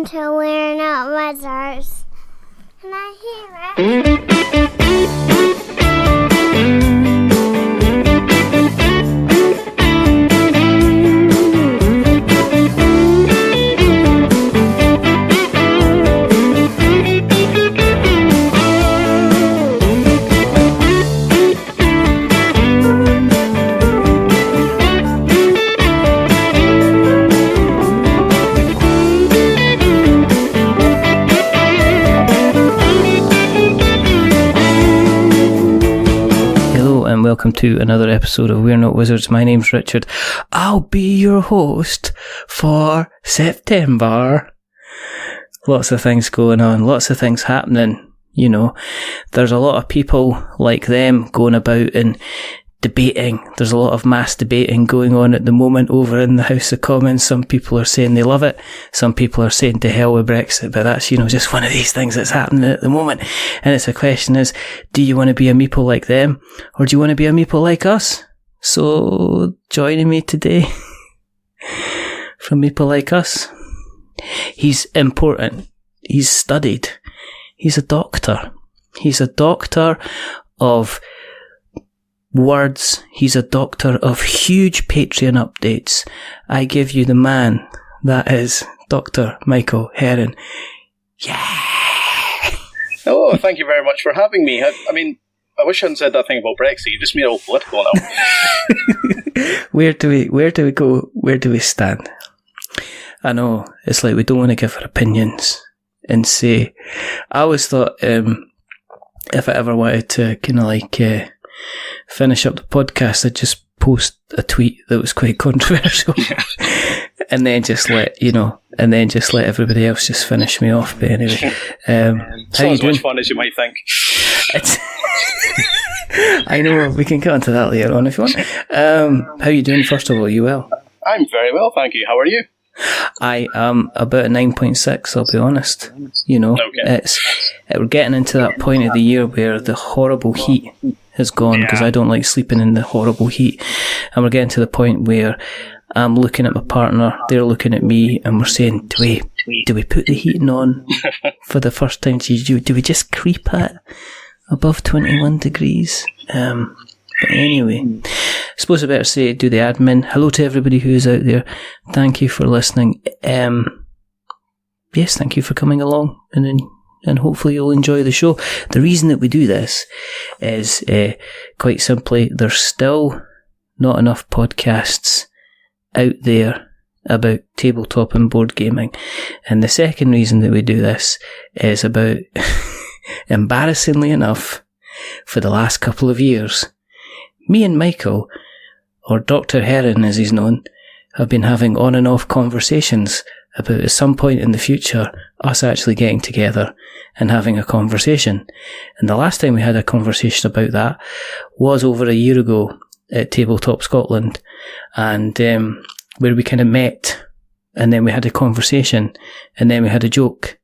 to We're Not Wizards. Can I hear it? Welcome to another episode of We're Not Wizards. My name's Richard. I'll be your host for September. Lots of things going on, lots of things happening. You know, there's a lot of people like them going about and debating. There's a lot of mass debating going on at the moment over in the House of Commons. Some people are saying they love it. Some people are saying to hell with Brexit. But that's, you know, just one of these things that's happening at the moment. And it's a question is, do you want to be a Meeple like them? Or do you want to be a Meeple like us? So, joining me today from Meeple like us. He's important. He's studied. He's a doctor. He's a doctor of words. He's a doctor of huge Patreon updates. I give you the man that is Dr. Michael Heron. Yeah! Oh, thank you very much for having me. I mean, I wish I hadn't said that thing about Brexit. You just made it all political now. Where do we go? Where do we stand? I know, it's like we don't want to give our opinions and say. I always thought, if I ever wanted to kind of like, finish up the podcast, I'd just post a tweet that was quite controversial and then just let everybody else just finish me off. But anyway, it's not as much fun as you might think. I know, we can get onto that later on if you want. How are you doing, first of all? Are you well? I'm very well, thank you. How are you? I am about a 9.6, I'll be honest. You know, okay. We're getting into that point of the year where the horrible heat has gone, because I don't like sleeping in the horrible heat. And we're getting to the point where I'm looking at my partner, they're looking at me, and we're saying, do we put the heating on for the first time? Do we just creep at above 21 degrees? But anyway, I suppose I better say, do the admin. Hello to everybody who is out there. Thank you for listening. Yes, thank you for coming along, and hopefully you'll enjoy the show. The reason that we do this is, quite simply, there's still not enough podcasts out there about tabletop and board gaming. And the second reason that we do this is about, embarrassingly enough, for the last couple of years, me and Michael, or Dr. Heron as he's known, have been having on and off conversations about at some point in the future us actually getting together and having a conversation. And the last time we had a conversation about that was over a year ago at Tabletop Scotland, and where we kind of met, and then we had a conversation, and then we had a joke,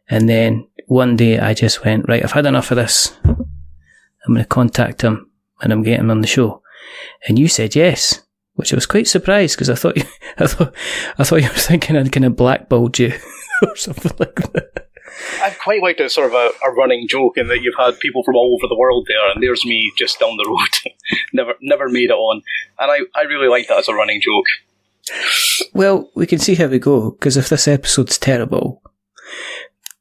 and then one day I just went, right, I've had enough of this. I'm going to contact him and I'm getting him on the show. And you said yes, which I was quite surprised, because I thought you were thinking I'd kind of blackballed you or something like that. I'd quite like to sort of a running joke in that you've had people from all over the world there, and there's me just down the road, never made it on, and I really like that as a running joke. Well, we can see how we go, because if this episode's terrible,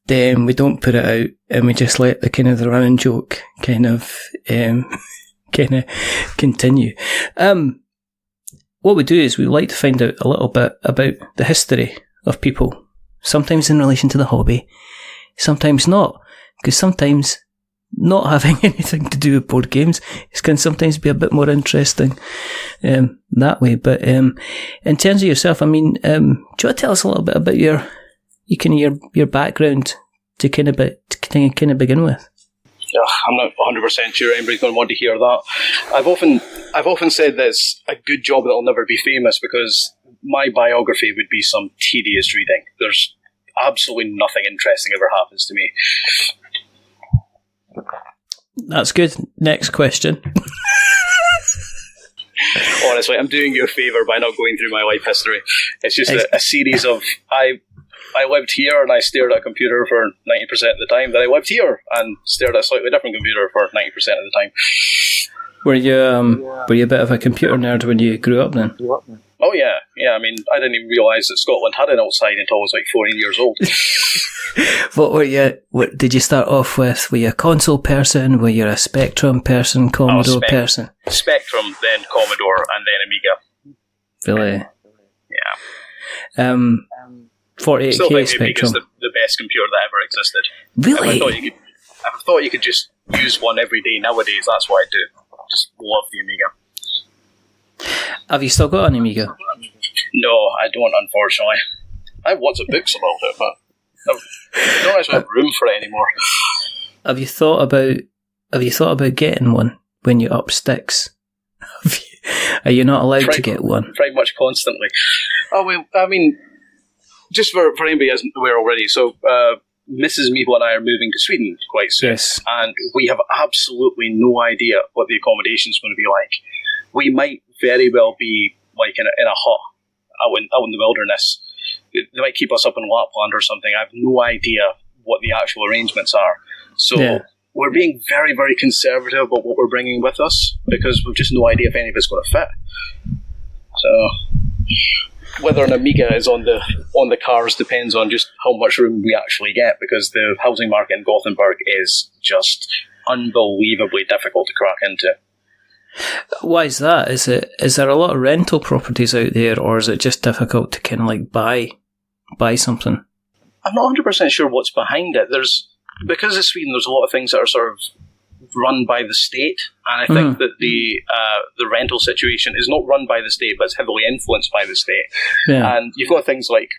then we don't put it out and we just let the running joke kind of continue. What we do is we like to find out a little bit about the history of people, sometimes in relation to the hobby, sometimes not, because sometimes not having anything to do with board games can sometimes be a bit more interesting that way. But in terms of yourself, I mean, do you want to tell us a little bit about your background to kind of begin with? I'm not 100% sure anybody's going to want to hear that. I've often said that it's a good job that I'll never be famous, because my biography would be some tedious reading. There's absolutely nothing interesting ever happens to me. That's good. Next question. Honestly, I'm doing you a favour by not going through my life history. It's just a series of... I lived here and I stared at a computer for 90% of the time. Then I lived here and stared at a slightly different computer for 90% of the time. Were you a bit of a computer nerd when you grew up then? Oh yeah. I mean, I didn't even realise that Scotland had an outside until I was like 14 years old. What did you start off with? Were you a console person? Were you a Spectrum person? Commodore person? Spectrum, then Commodore, and then Amiga. Really? Yeah. 48K Still think Spectrum. Amiga's the best computer that ever existed. Really? If I thought you could just use one every day nowadays, that's what I do. Just love the Amiga. Have you still got an Amiga? No, I don't, unfortunately. I have lots of books about it, but I don't actually have room for it anymore. Have you thought about getting one when you up sticks? Are you not allowed to get one? Pretty much constantly. Oh, well, I mean, just for anybody who isn't aware already, so Mrs. Meeple and I are moving to Sweden quite soon. Yes. And we have absolutely no idea what the accommodation is going to be like. We might very well be like in a hut out in the wilderness. They might keep us up in Lapland or something. I have no idea what the actual arrangements are. So we're being very, very conservative about what we're bringing with us because we've just no idea if any of it's going to fit. So whether an Amiga is on the cars depends on just how much room we actually get, because the housing market in Gothenburg is just unbelievably difficult to crack into. Why is that? Is there a lot of rental properties out there, or is it just difficult to kind of like buy something? I'm not 100% sure what's behind it. Because of Sweden, there's a lot of things that are sort of run by the state, and I think that the rental situation is not run by the state, but it's heavily influenced by the state. Yeah. And you've got things like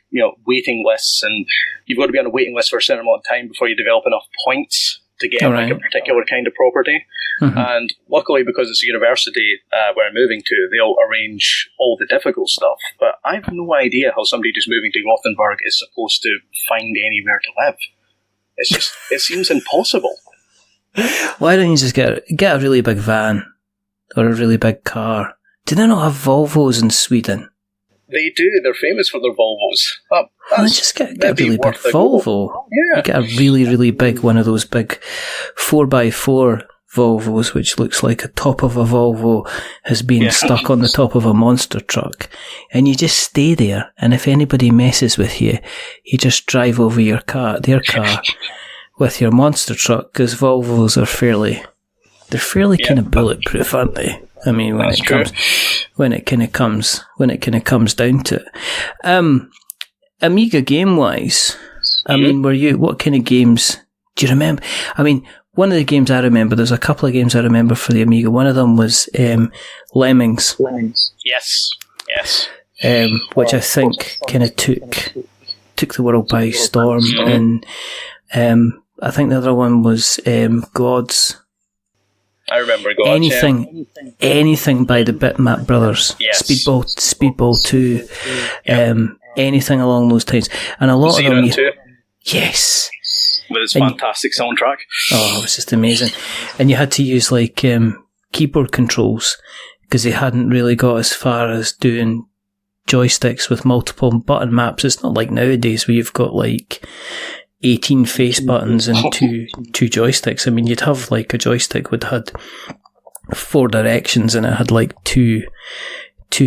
waiting lists, and you've got to be on a waiting list for a certain amount of time before you develop enough points to get like a particular kind of property. Mm-hmm. And luckily, because it's a university where I'm moving to, they'll arrange all the difficult stuff. But I have no idea how somebody just moving to Gothenburg is supposed to find anywhere to live. It seems impossible. Why don't you just get a really big van or a really big car? Do they not have Volvos in Sweden? They do. They're famous for their Volvos. Just get a really big Volvo. Yeah. Get a really, really big one of those big 4x4 Volvos, which looks like the top of a Volvo has been stuck on the top of a monster truck. And you just stay there, and if anybody messes with you, you just drive over their car with your monster truck, because Volvos are fairly kind of bulletproof, aren't they? I mean, when it kind of comes down to it. Amiga game wise, I mean, what kind of games do you remember? I mean, one of the games I remember, there's a couple of games I remember for the Amiga. One of them was Lemmings. Yes. Which I think kind of took the world by storm. And I think the other one was Gods. I remember Gods. Anything by the Bitmap Brothers. Yes. Speedball 2. Anything along those lines. And a lot of them. Too. Yes. With its fantastic soundtrack. Oh, it was just amazing. And you had to use like keyboard controls, because they hadn't really got as far as doing joysticks with multiple button maps. It's not like nowadays where you've got like 18 face buttons and two joysticks. I mean, you'd have like a joystick would had 4 directions, and it had like two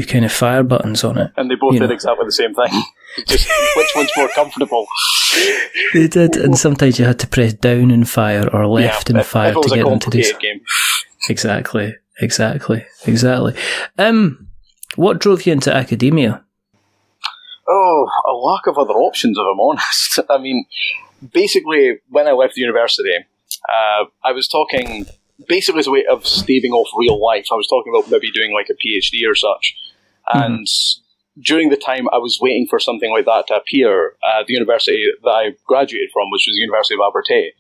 kind of fire buttons on it. And they both did exactly the same thing. Just which one's more comfortable? They did, and sometimes you had to press down and fire or left and fire to get them to do so. Game. Exactly. What drove you into academia? Oh, a lack of other options, if I'm honest. I mean, basically, when I left the university, I was talking, basically as a way of staving off real life, I was talking about maybe doing like a PhD or such. And during the time I was waiting for something like that to appear, the university that I graduated from, which was the University of Alberta,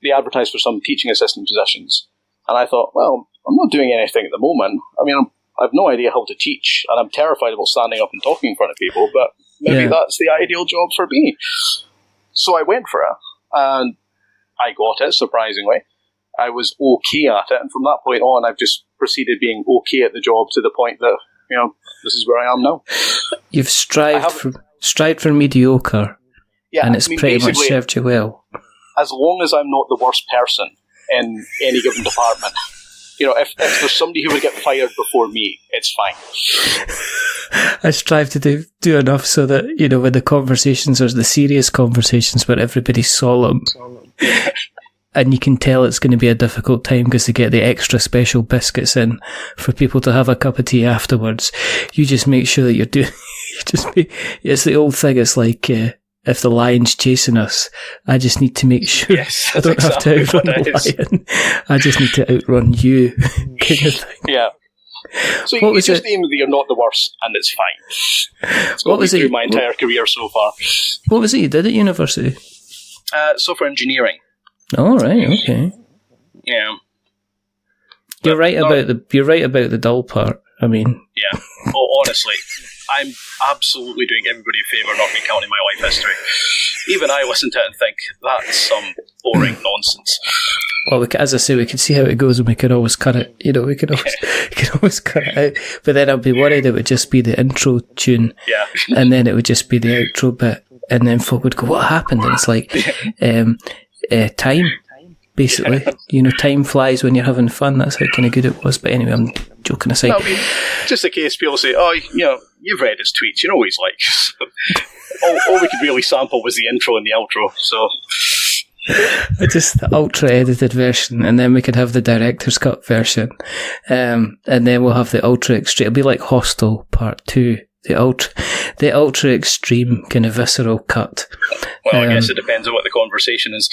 they advertised for some teaching assistant positions. And I thought, well, I'm not doing anything at the moment. I mean, I have no idea how to teach, and I'm terrified about standing up and talking in front of people, but maybe that's the ideal job for me. So I went for it, and I got it, surprisingly. I was okay at it, and from that point on, I've just proceeded being okay at the job to the point that, this is where I am now. You've strived strive for mediocre, Yeah, and it's pretty much basically, served you well. as long as I'm not the worst person in any given department. If there's somebody who would get fired before me, it's fine. I strive to do enough so that, when the conversations are the serious conversations where everybody's solemn, and you can tell it's going to be a difficult time because they get the extra special biscuits in for people to have a cup of tea afterwards. You just make sure that you're doing, it's the old thing, it's like, if the lion's chasing us, I just need to make sure I don't have to outrun the lion. I just need to outrun you, kind of thing. Yeah. So you just aim that you're not the worst, and it's fine. It's got me through my entire career so far. What was it you did at university? Software engineering. Oh, right, okay. Yeah. You're right about the dull part. I mean, yeah. Oh, honestly, I'm absolutely doing everybody a favour not recounting my life history. Even I listen to it and think that's some boring nonsense. Well, as I say, we can see how it goes, and we can always cut it. We can always cut it out. But then I'd be worried it would just be the intro tune, and then it would just be the outro bit, and then folk would go, "What happened?" And it's like, time. Basically, time flies when you're having fun. That's how kind of good it was. But anyway, I'm joking aside. No, I mean, just in case people say, "Oh, you've read his tweets. You know what he's like." all we could really sample was the intro and the outro. So, just the ultra edited version, and then we could have the director's cut version, and then we'll have the ultra extreme. It'll be like Hostel Part 2. The ultra extreme kind of visceral cut. Well, I guess it depends on what the conversation is.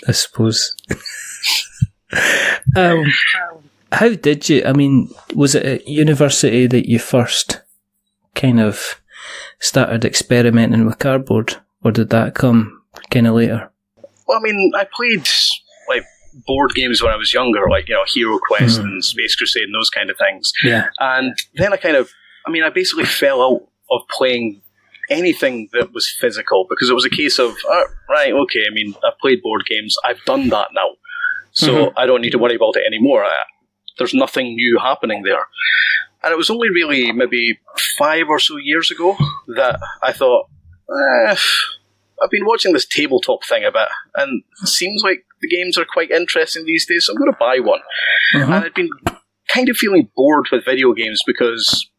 I suppose. How did you? I mean, was it at university that you first kind of started experimenting with cardboard, or did that come kind of later? Well, I mean, I played like board games when I was younger, like Hero Quest and Space Crusade and those kind of things. Yeah, and then I basically fell out of playing anything that was physical because it was a case of, right, okay, I mean, I've played board games, I've done that now, so I don't need to worry about it anymore. There's nothing new happening there. And it was only really maybe 5 or so years ago that I thought, I've been watching this tabletop thing a bit, and it seems like the games are quite interesting these days, so I'm going to buy one. And I'd been kind of feeling bored with video games because,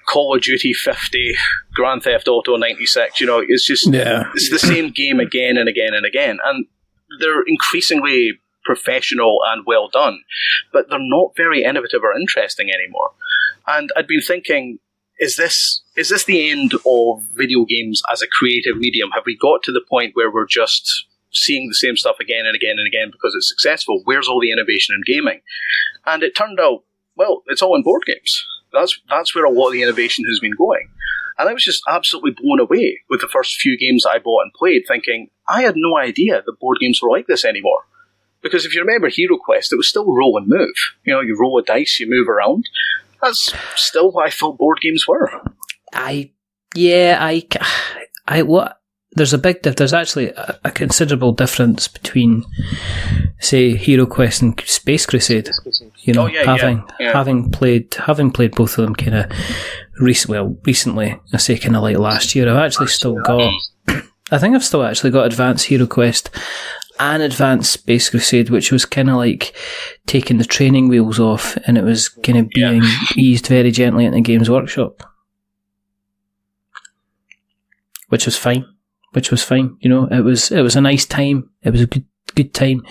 Call of Duty 50, Grand Theft Auto 96, it's just, it's the same game again and again and again. And they're increasingly professional and well done, but they're not very innovative or interesting anymore. And I'd been thinking, is this the end of video games as a creative medium? Have we got to the point where we're just seeing the same stuff again and again and again because it's successful? Where's all the innovation in gaming? And it turned out, well, it's all in board games. That's where a lot of the innovation has been going. And I was just absolutely blown away with the first few games I bought and played, thinking, I had no idea that board games were like this anymore. Because if you remember Hero Quest, it was still roll and move. You roll a dice, you move around. That's still what I thought board games were. There's actually a considerable difference between, say, Hero Quest and Space Crusade. Having played both of them kind of recently, I say kind of like last year, I've actually still got, I think I've still actually got Advanced Hero Quest and Advanced Space Crusade, which was kind of like taking the training wheels off, and it was kind of being eased very gently into Games Workshop, which was fine. It was a nice time. It was a good time.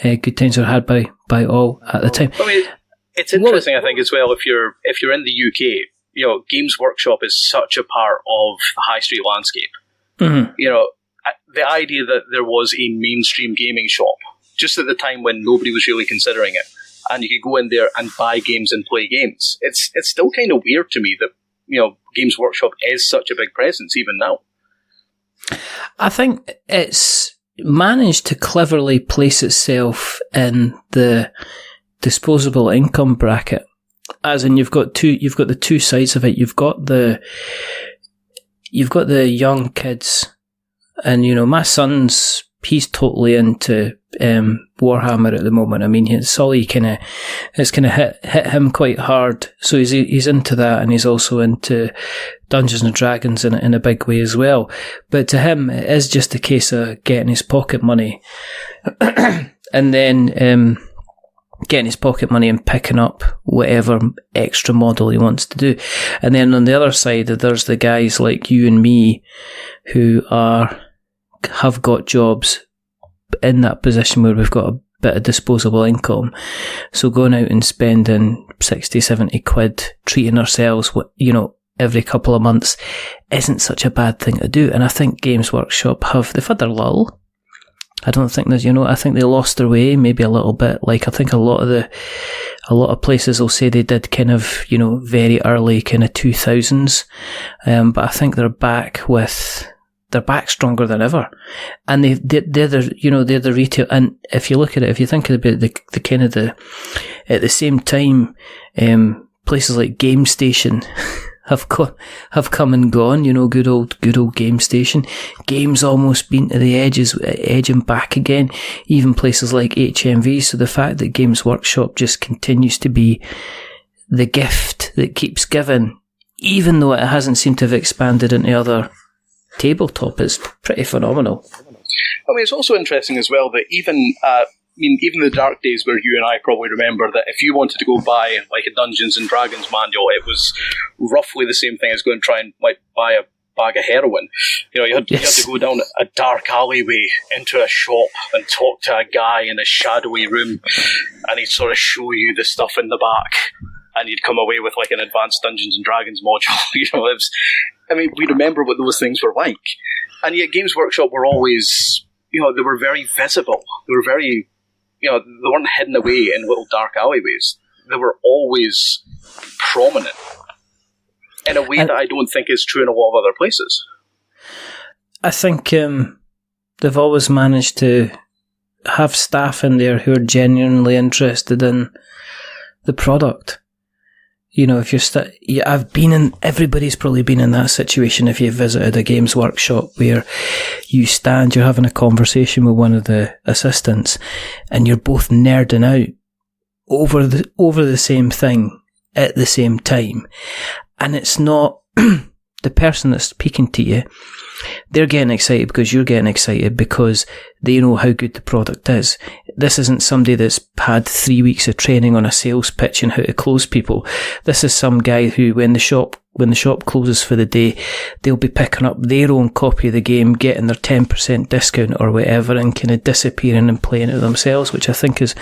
Good times were had by all at the time. I mean, it's interesting, I think, as well. If you're in the UK, Games Workshop is such a part of the high street landscape. Mm-hmm. The idea that there was a mainstream gaming shop just at the time when nobody was really considering it, and you could go in there and buy games and play games. It's still kind of weird to me that Games Workshop is such a big presence even now. I think it's managed to cleverly place itself in the disposable income bracket, as in you've got the two sides of it. You've got the young kids, and my son's he's totally into Warhammer at the moment. I mean, Sully it's kind of hit him quite hard. So he's into that, and he's also into Dungeons and Dragons in a big way as well. But to him, it is just a case of getting his pocket money, and then getting his pocket money and picking up whatever extra model he wants to do. And then on the other side, there's the guys like you and me who have got jobs in that position where we've got a bit of disposable income. So going out and spending 60, 70 quid, treating ourselves, every couple of months isn't such a bad thing to do. And I think Games Workshop they've had their lull. I don't think there's, I think they lost their way maybe a little bit. Like, I think a lot of places will say they did kind of, very early kind of 2000s. But I think they're back stronger than ever. And they're the retail. And if you look at it, if you think about at the same time, places like Game Station have come and gone, good old Game Station. Games almost been to the edge and back again. Even places like HMV. So the fact that Games Workshop just continues to be the gift that keeps giving, even though it hasn't seemed to have expanded into other tabletop, is pretty phenomenal. I mean, it's also interesting as well that even the dark days where you and I probably remember that if you wanted to go buy like a Dungeons and Dragons manual, it was roughly the same thing as going to try and buy a bag of heroin. You had to go down a dark alleyway into a shop and talk to a guy in a shadowy room, and he'd sort of show you the stuff in the back, and you'd come away with like an advanced Dungeons and Dragons module. We remember what those things were like, and yet Games Workshop were always, they were very visible. They were very, they weren't hidden away in little dark alleyways. They were always prominent in a way that I don't think is true in a lot of other places. I think they've always managed to have staff in there who are genuinely interested in the product. If you're everybody's probably been in that situation if you've visited a Games Workshop where you're having a conversation with one of the assistants and you're both nerding out over the same thing at the same time. And it's not the person that's speaking to you, they're getting excited because you're getting excited because they know how good the product is. This isn't somebody that's had 3 weeks of training on a sales pitch and how to close people. This is some guy who, when the shop closes for the day, they'll be picking up their own copy of the game, getting their 10% discount or whatever, and kind of disappearing and playing it themselves, which I think it's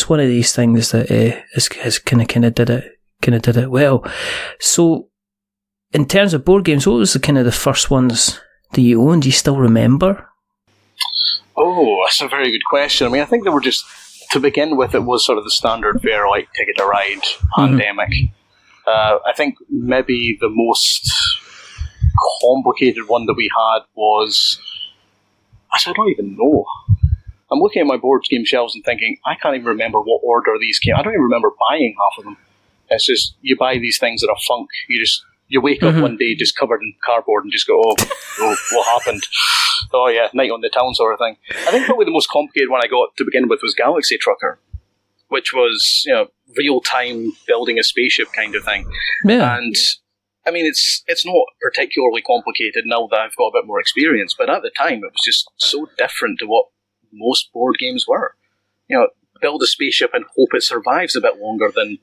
one of these things that has kind of did it well. So, in terms of board games, what was the first ones that you owned? Do you still remember? Oh, that's a very good question. I mean, I think they were just, to begin with, it was sort of the standard fare, like Ticket to Ride, Pandemic. I think maybe the most complicated one that we had was, I don't even know. I'm looking at my board game shelves and thinking, I can't even remember what order these came. I don't even remember buying half of them. It's just, you buy these things that are funk, you wake up one day just covered in cardboard and just go, oh, what happened? Oh yeah, night on the town sort of thing. I think probably the most complicated one I got to begin with was Galaxy Trucker, which was, real-time building a spaceship kind of thing. Yeah. And, I mean, it's not particularly complicated now that I've got a bit more experience, but at the time it was just so different to what most board games were. Build a spaceship and hope it survives a bit longer than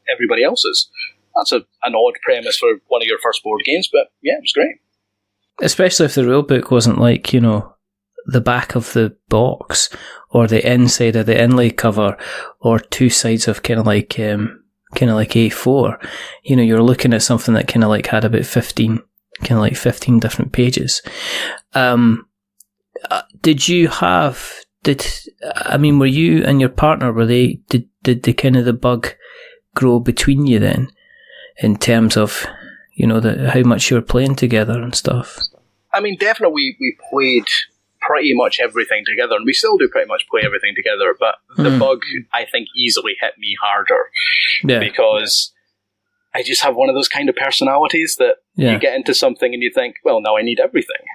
everybody else's. That's an odd premise for one of your first board games, but yeah, it was great. Especially if the rulebook wasn't like, the back of the box or the inside of the inlay cover or two sides of kind of like A4. You're looking at something that kind of like had about 15 different pages. Were you and your partner, did the kind of the bug grow between you then? In terms of, how much you were playing together and stuff? I mean, definitely we played pretty much everything together, and we still do pretty much play everything together, but the bug, I think, easily hit me harder. Yeah. Because I just have one of those kind of personalities that you get into something and you think, well, now I need everything.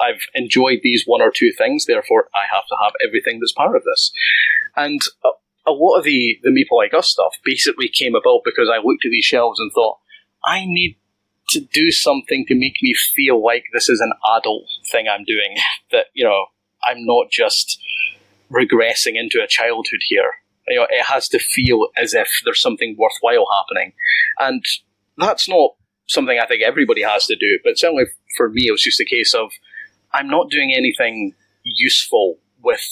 I've enjoyed these one or two things, therefore I have to have everything that's part of this. And a lot of the Meeple Like Us stuff basically came about because I looked at these shelves and thought, I need to do something to make me feel like this is an adult thing I'm doing, that, I'm not just regressing into a childhood here. It has to feel as if there's something worthwhile happening. And that's not something I think everybody has to do, but certainly for me, it was just a case of, I'm not doing anything useful with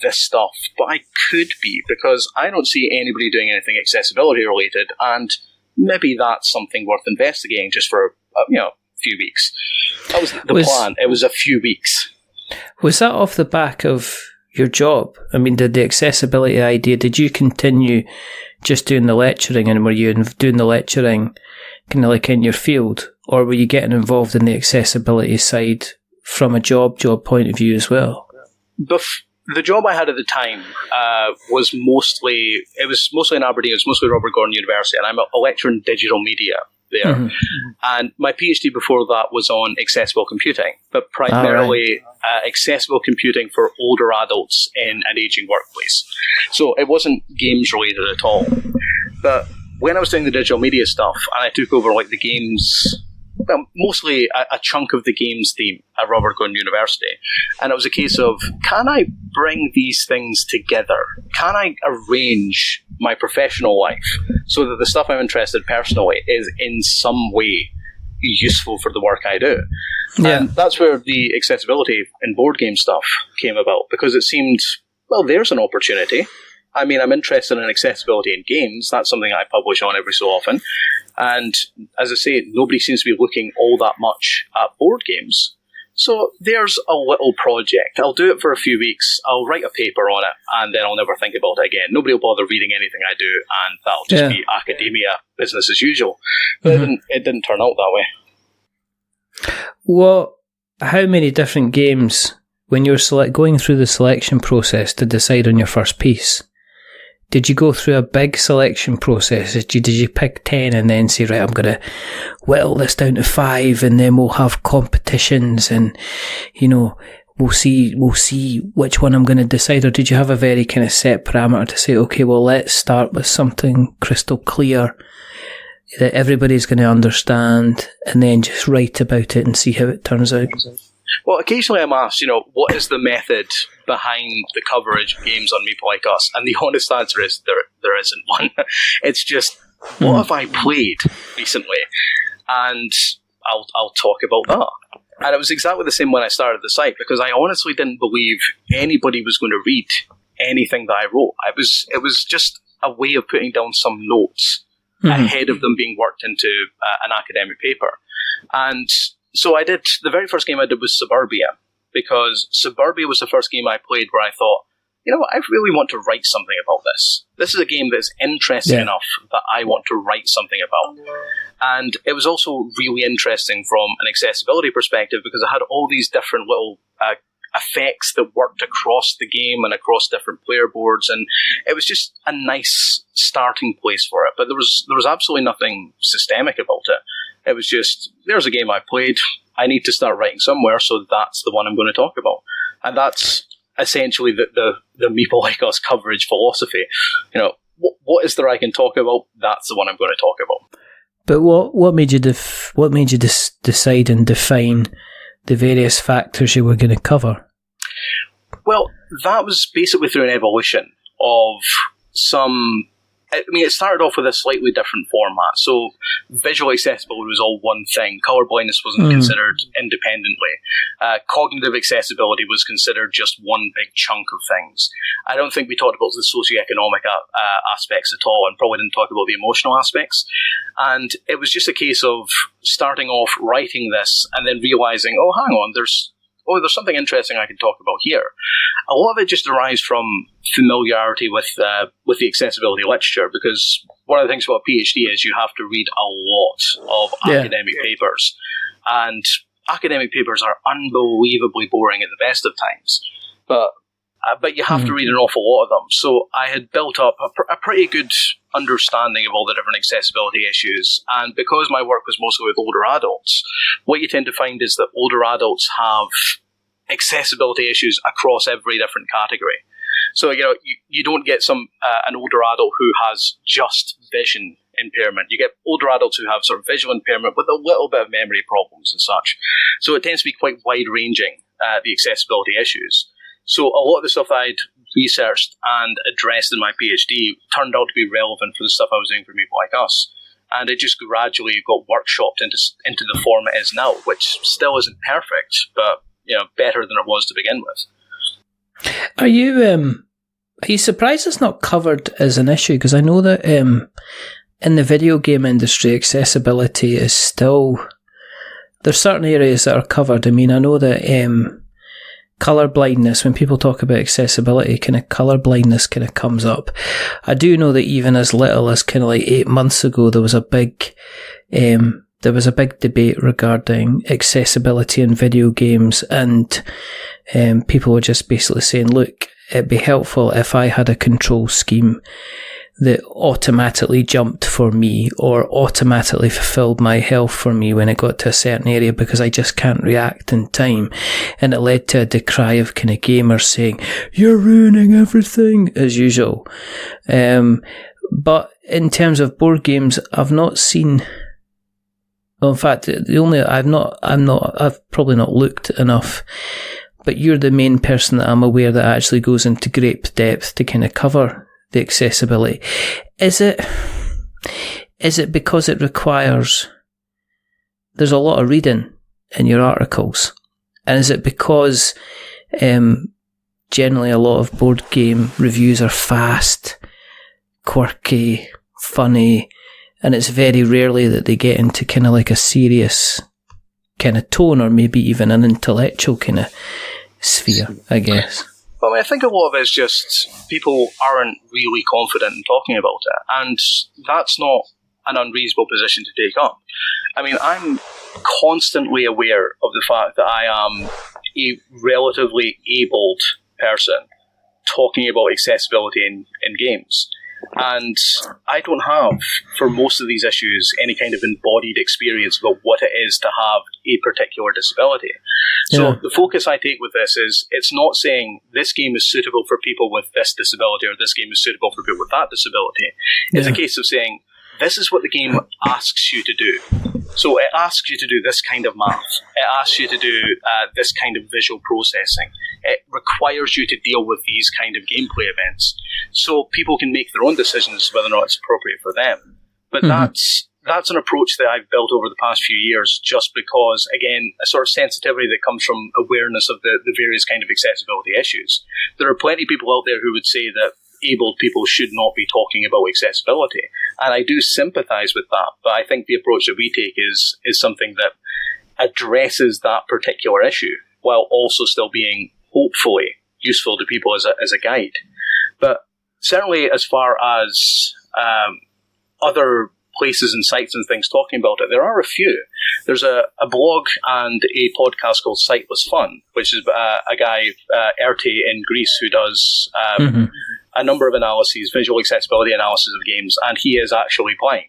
this stuff, but I could be, because I don't see anybody doing anything accessibility related, and maybe that's something worth investigating just for a few weeks. That was the plan. It was a few weeks. Was that off the back of your job? I mean, did the accessibility idea, did you continue just doing the lecturing, and were you doing the lecturing kind of like in your field, or were you getting involved in the accessibility side from a job point of view as well? The job I had at the time was mostly in Aberdeen. It was mostly Robert Gordon University, and I'm a lecturer in digital media there. Mm-hmm. And my PhD before that was on accessible computing, but primarily accessible computing for older adults in an aging workplace. So it wasn't games related at all. But when I was doing the digital media stuff, and I took over like the games, mostly a chunk of the games team at Robert Gordon University, and it was a case of, can I bring these things together? Can I arrange my professional life so that the stuff I'm interested in personally is in some way useful for the work I do? Yeah. And that's where the accessibility and board game stuff came about, because it seemed, well, there's an opportunity. I mean, I'm interested in accessibility in games. That's something I publish on every so often. And as I say, nobody seems to be looking all that much at board games. So there's a little project. I'll do it for a few weeks. I'll write a paper on it, and then I'll never think about it again. Nobody will bother reading anything I do, and that'll just be academia, business as usual. But it didn't turn out that way. Well, how many different games, when you were going through the selection process to decide on your first piece, did you go through a big selection process? Did you pick 10 and then say, right, I'm going to whittle this down to 5, and then we'll have competitions, and, we'll see which one I'm going to decide? Or did you have a very kind of set parameter to say, okay, well, let's start with something crystal clear that everybody's going to understand, and then just write about it and see how it turns out? Well, occasionally I'm asked, what is the method behind the coverage of games on Meeple Like Us? And the honest answer is there isn't one. It's just, what have I played recently? And I'll talk about that. And it was exactly the same when I started the site, because I honestly didn't believe anybody was going to read anything that I wrote. It was just a way of putting down some notes ahead of them being worked into an academic paper. And so the very first game I did was Suburbia, because Suburbia was the first game I played where I thought, I really want to write something about this. This is a game that's interesting enough that I want to write something about. And it was also really interesting from an accessibility perspective, because it had all these different little effects that worked across the game and across different player boards, and it was just a nice starting place for it. But there was absolutely nothing systemic about it. It was just, there's a game I played, I need to start writing somewhere, so that's the one I'm going to talk about. And that's essentially the Meeple Like Us coverage philosophy. What is there I can talk about? That's the one I'm going to talk about. But what made you decide and define the various factors you were going to cover? Well, that was basically through an evolution of some... it started off with a slightly different format. So visual accessibility was all one thing. Color blindness wasn't considered independently. Cognitive accessibility was considered just one big chunk of things. I don't think we talked about the socioeconomic aspects at all, and probably didn't talk about the emotional aspects. And it was just a case of starting off writing this and then realizing, oh, hang on, there's something interesting I can talk about here. A lot of it just derives from familiarity with the accessibility literature, because one of the things about a PhD is you have to read a lot of academic papers. And academic papers are unbelievably boring at the best of times. But you have to read an awful lot of them. So I had built up a pretty good understanding of all the different accessibility issues. And because my work was mostly with older adults, what you tend to find is that older adults have accessibility issues across every different category. So, you don't get an older adult who has just vision impairment. You get older adults who have sort of visual impairment with a little bit of memory problems and such. So it tends to be quite wide-ranging, the accessibility issues. So a lot of the stuff that I'd researched and addressed in my PhD turned out to be relevant for the stuff I was doing for Meeple Like Us. And it just gradually got workshopped into the form it is now, which still isn't perfect, but better than it was to begin with. Are you surprised it's not covered as an issue? Because I know that in the video game industry, accessibility is still... There's certain areas that are covered. I mean, I know that colour blindness, when people talk about accessibility, kind of colour blindness kind of comes up. I do know that even as little as kind of like 8 months ago, there was a big debate regarding accessibility in video games, and people were just basically saying, look, it'd be helpful if I had a control scheme that automatically jumped for me or automatically fulfilled my health for me when it got to a certain area, because I just can't react in time. And it led to a decry of kind of gamers saying, you're ruining everything, as usual. But in terms of board games, I've not seen... Well, in fact, I've probably not looked enough, but you're the main person that I'm aware that actually goes into great depth to kind of cover the accessibility. Is it because it requires... There's a lot of reading in your articles, and is it because generally a lot of board game reviews are fast, quirky, funny, and it's very rarely that they get into kind of like a serious kind of tone, or maybe even an intellectual kind of sphere, I guess? Well, I think a lot of it is just people aren't really confident in talking about it, and that's not an unreasonable position to take up. I mean, I'm constantly aware of the fact that I am a relatively abled person talking about accessibility in games. And I don't have, for most of these issues, any kind of embodied experience about what it is to have a particular disability. So the focus I take with this is, it's not saying this game is suitable for people with this disability or this game is suitable for people with that disability. It's a case of saying, this is what the game asks you to do. So it asks you to do this kind of math. It asks you to do this kind of visual processing. It requires you to deal with these kind of gameplay events. So people can make their own decisions as to whether or not it's appropriate for them. But that's an approach that I've built over the past few years, just because, again, a sort of sensitivity that comes from awareness of the various kind of accessibility issues. There are plenty of people out there who would say that abled people should not be talking about accessibility. And I do sympathise with that, but I think the approach that we take is something that addresses that particular issue, while also still being, hopefully, useful to people as a guide. But certainly as far as other places and sites and things talking about it, there are a few. There's a blog and a podcast called Sightless Fun, which is a guy, Erti in Greece, who does a number of analyses, visual accessibility analysis of games, and he is actually blind.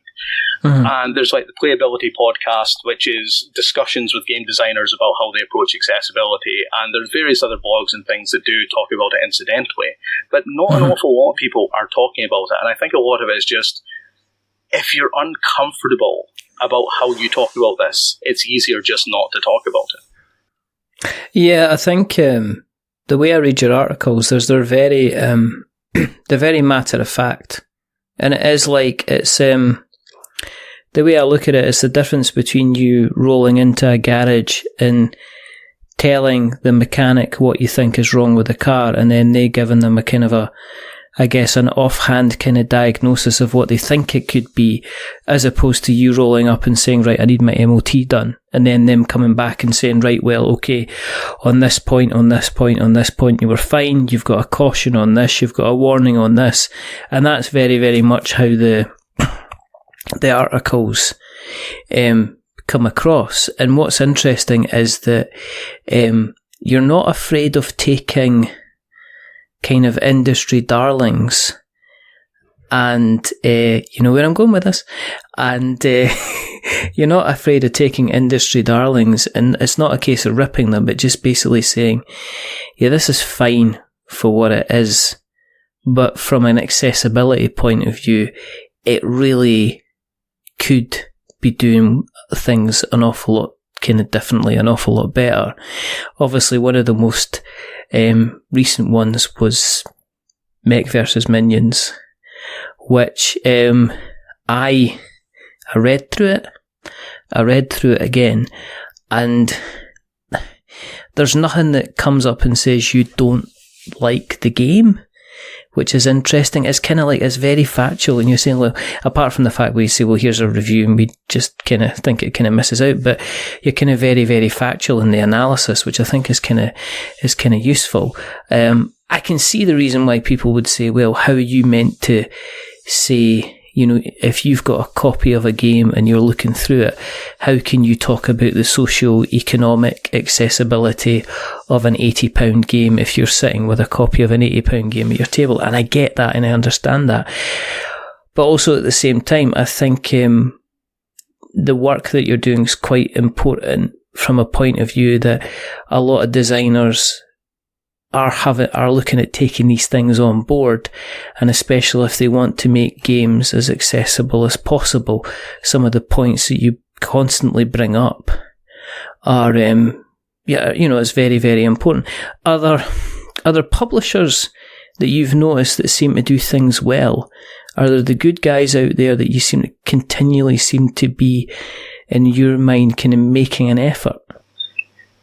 And there's like the Playability podcast, which is discussions with game designers about how they approach accessibility, and there's various other blogs and things that do talk about it incidentally, but not an awful lot of people are talking about it. And I think a lot of it is just, if you're uncomfortable about how you talk about this, it's easier just not to talk about it. Yeah, I think the way I read your articles, they're very they're very matter of fact, and it is like, it's the way I look at it is the difference between you rolling into a garage and telling the mechanic what you think is wrong with the car, and then they giving them a kind of an offhand kind of diagnosis of what they think it could be, as opposed to you rolling up and saying, right, I need my MOT done, and then them coming back and saying, right, well, okay, on this point, you were fine, you've got a caution on this, you've got a warning on this, and that's very, very much how the articles come across. And what's interesting is that you're not afraid of taking kind of industry darlings And you know where I'm going with this. And you're not afraid of taking industry darlings, and it's not a case of ripping them, but just basically saying, yeah, this is fine for what it is, but from an accessibility point of view, it really could be doing things an awful lot kind of differently, an awful lot better. Obviously, one of the most recent ones was Mech vs. Minions, which I read through it. I read through it again, and there's nothing that comes up and says you don't like the game, which is interesting. It's kind of like, it's very factual, and you're saying, well, apart from the fact where you say, well, here's a review, and we just kind of think it kind of misses out, but you're kind of very, very factual in the analysis, which I think is kind of useful. I can see the reason why people would say, well, how are you meant to say, you know, if you've got a copy of a game and you're looking through it, how can you talk about the socio-economic accessibility of an £80 game if you're sitting with a copy of an £80 game at your table? And I get that and I understand that. But also at the same time, I think the work that you're doing is quite important from a point of view that a lot of designers are looking at taking these things on board, and especially if they want to make games as accessible as possible, some of the points that you constantly bring up are, it's very, very important. Other publishers that you've noticed that seem to do things well, are there the good guys out there that you continually seem to be, in your mind, kind of making an effort?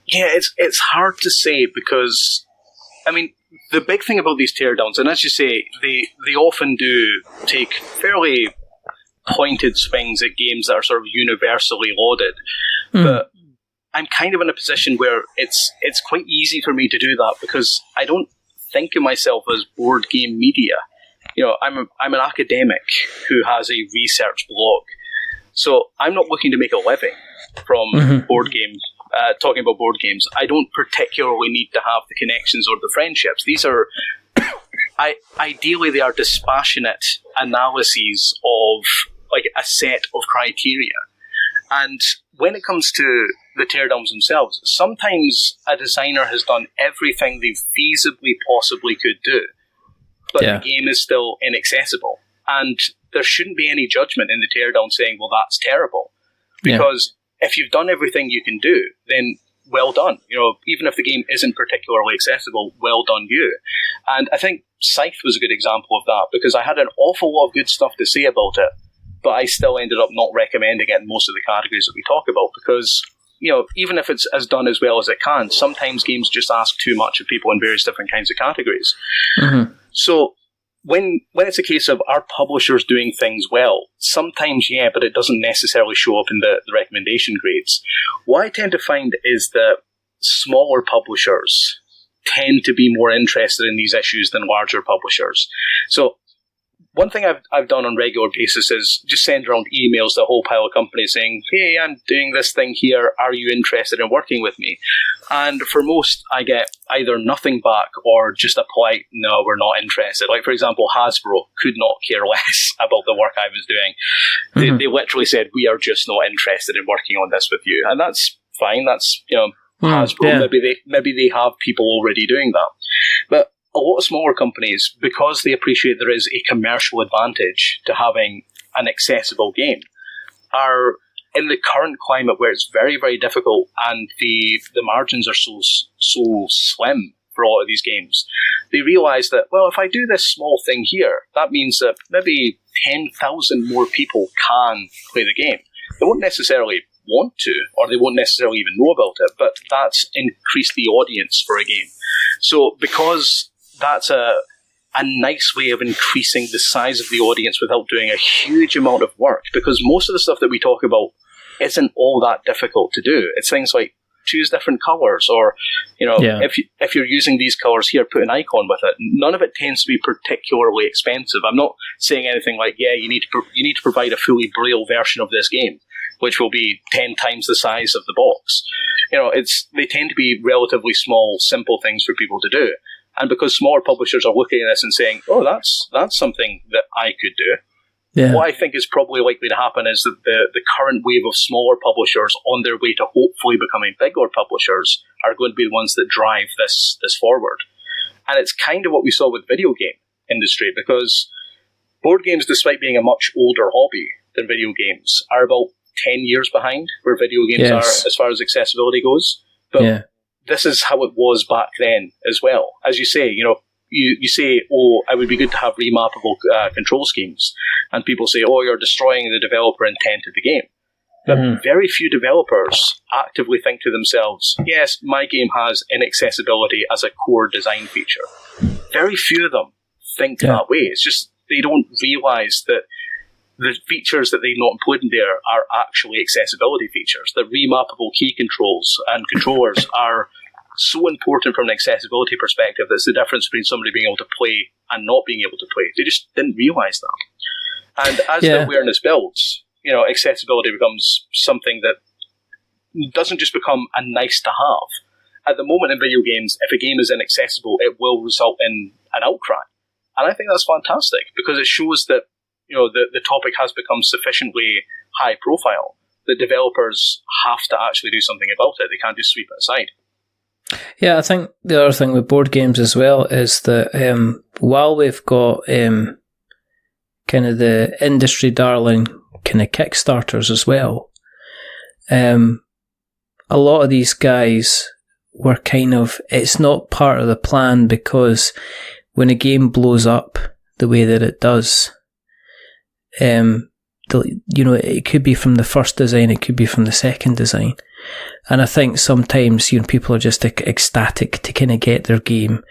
Yeah, it's hard to say because, I mean, the big thing about these teardowns, and as you say, they often do take fairly pointed swings at games that are sort of universally lauded. But I'm kind of in a position where it's quite easy for me to do that because I don't think of myself as board game media. You know, I'm an academic who has a research blog, so I'm not looking to make a living from board games. Talking about board games, I don't particularly need to have the connections or the friendships. These are, ideally, they are dispassionate analyses of like a set of criteria. And when it comes to the teardowns themselves, sometimes a designer has done everything they feasibly possibly could do, but the game is still inaccessible. And there shouldn't be any judgment in the teardown saying, well, that's terrible. Because if you've done everything you can do, then well done. You know, even if the game isn't particularly accessible, well done you. And I think Scythe was a good example of that, because I had an awful lot of good stuff to say about it, but I still ended up not recommending it in most of the categories that we talk about, because, you know, even if it's as done as well as it can, sometimes games just ask too much of people in various different kinds of categories. So when it's a case of our publishers doing things well, sometimes, but it doesn't necessarily show up in the recommendation grades. What I tend to find is that smaller publishers tend to be more interested in these issues than larger publishers. So one thing I've done on a regular basis is just send around emails to a whole pile of companies saying, hey, I'm doing this thing here, are you interested in working with me? And for most, I get either nothing back or just a polite, no, we're not interested. Like, for example, Hasbro could not care less about the work I was doing. They literally said, we are just not interested in working on this with you. And that's fine, that's, you know, Hasbro, maybe they have people already doing that. But a lot of smaller companies, because they appreciate there is a commercial advantage to having an accessible game, are in the current climate where it's very, very difficult and the margins are so slim for a lot of these games. They realise that, well, if I do this small thing here, that means that maybe 10,000 more people can play the game. They won't necessarily want to, or they won't necessarily even know about it, but that's increased the audience for a game. So because that's a nice way of increasing the size of the audience without doing a huge amount of work, because most of the stuff that we talk about isn't all that difficult to do. It's things like choose different colours, or, you know, if you're using these colours here, put an icon with it. None of it tends to be particularly expensive. I'm not saying anything like, you need to provide a fully Braille version of this game, which will be 10 times the size of the box. You know, they tend to be relatively small, simple things for people to do. And because smaller publishers are looking at this and saying, oh, that's something that I could do, what I think is probably likely to happen is that the current wave of smaller publishers on their way to hopefully becoming bigger publishers are going to be the ones that drive this forward. And it's kind of what we saw with video game industry, because board games, despite being a much older hobby than video games, are about 10 years behind where video games are as far as accessibility goes. But this is how it was back then as well. As you say, you say, oh, it would be good to have remappable control schemes. And people say, oh, you're destroying the developer intent of the game. But very few developers actively think to themselves, yes, my game has inaccessibility as a core design feature. Very few of them think that way. It's just they don't realize that the features that they not include in there are actually accessibility features. The remappable key controls and controllers are so important from an accessibility perspective. That's the difference between somebody being able to play and not being able to play. They just didn't realize that. And as the awareness builds, accessibility becomes something that doesn't just become a nice to have. At the moment in video games, if a game is inaccessible, it will result in an outcry. And I think that's fantastic, because it shows that the topic has become sufficiently high profile that developers have to actually do something about it. They can't just sweep it aside. Yeah, I think the other thing with board games as well is that while we've got kind of the industry darling kind of Kickstarters as well, a lot of these guys were kind of, it's not part of the plan, because when a game blows up the way that it does, it could be from the first design, it could be from the second design. And I think sometimes, people are just ecstatic to kind of get their game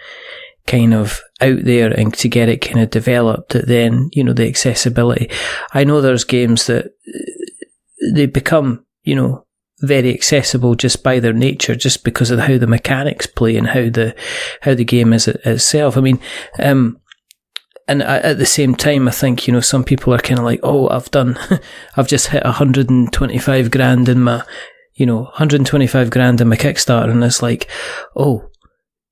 kind of out there and to get it kind of developed, that then, the accessibility. I know there's games that they become, very accessible just by their nature, just because of how the mechanics play and how the game is itself. I mean, and at the same time, I think, some people are kind of like, oh, I've just hit 125 grand in my, 125 grand in my Kickstarter, and it's like, oh,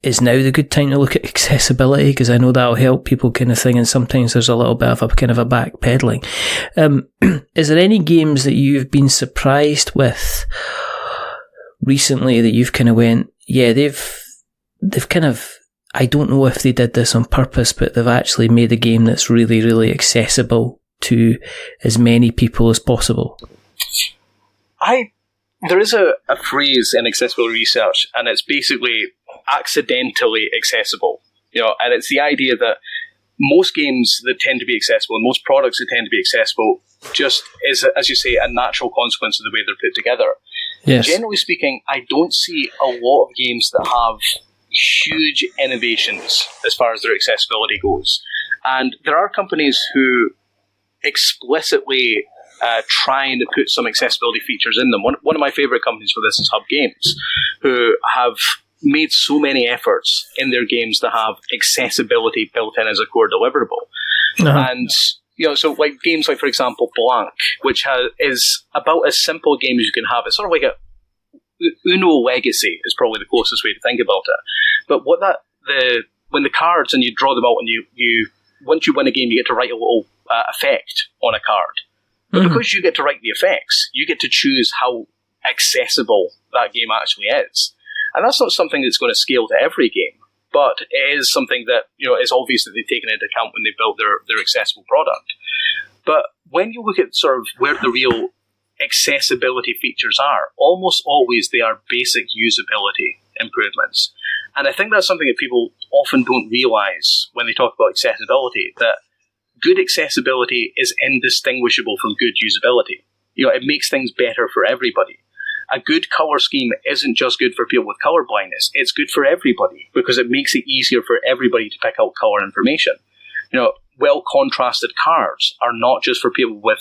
is now the good time to look at accessibility? Because I know that'll help people, kind of thing, and sometimes there's a little bit of a kind of a backpedaling. Is there any games that you've been surprised with recently that you've kind of went, yeah, they've kind of, I don't know if they did this on purpose, but they've actually made a game that's really, really accessible to as many people as possible? There is a phrase in accessibility research, and it's basically accidentally accessible. And it's the idea that most games that tend to be accessible and most products that tend to be accessible just is, as you say, a natural consequence of the way they're put together. Yes. Generally speaking, I don't see a lot of games that have huge innovations as far as their accessibility goes. And there are companies who explicitly trying to put some accessibility features in them. One of my favourite companies for this is Hub Games, who have made so many efforts in their games to have accessibility built in as a core deliverable. And so like games like, for example, Blank, which is about as simple a game as you can have. It's sort of like a Uno Legacy is probably the closest way to think about it. But when the cards, and you draw them out, and you once you win a game, you get to write a little effect on a card. But because you get to write the effects, you get to choose how accessible that game actually is. And that's not something that's going to scale to every game, but it is something that, is obvious that they've taken into account when they built their accessible product. But when you look at sort of where the real accessibility features are, almost always they are basic usability improvements. And I think that's something that people often don't realize when they talk about accessibility, that good accessibility is indistinguishable from good usability. It makes things better for everybody. A good color scheme isn't just good for people with color blindness. It's good for everybody because it makes it easier for everybody to pick out color information. Well contrasted cards are not just for people with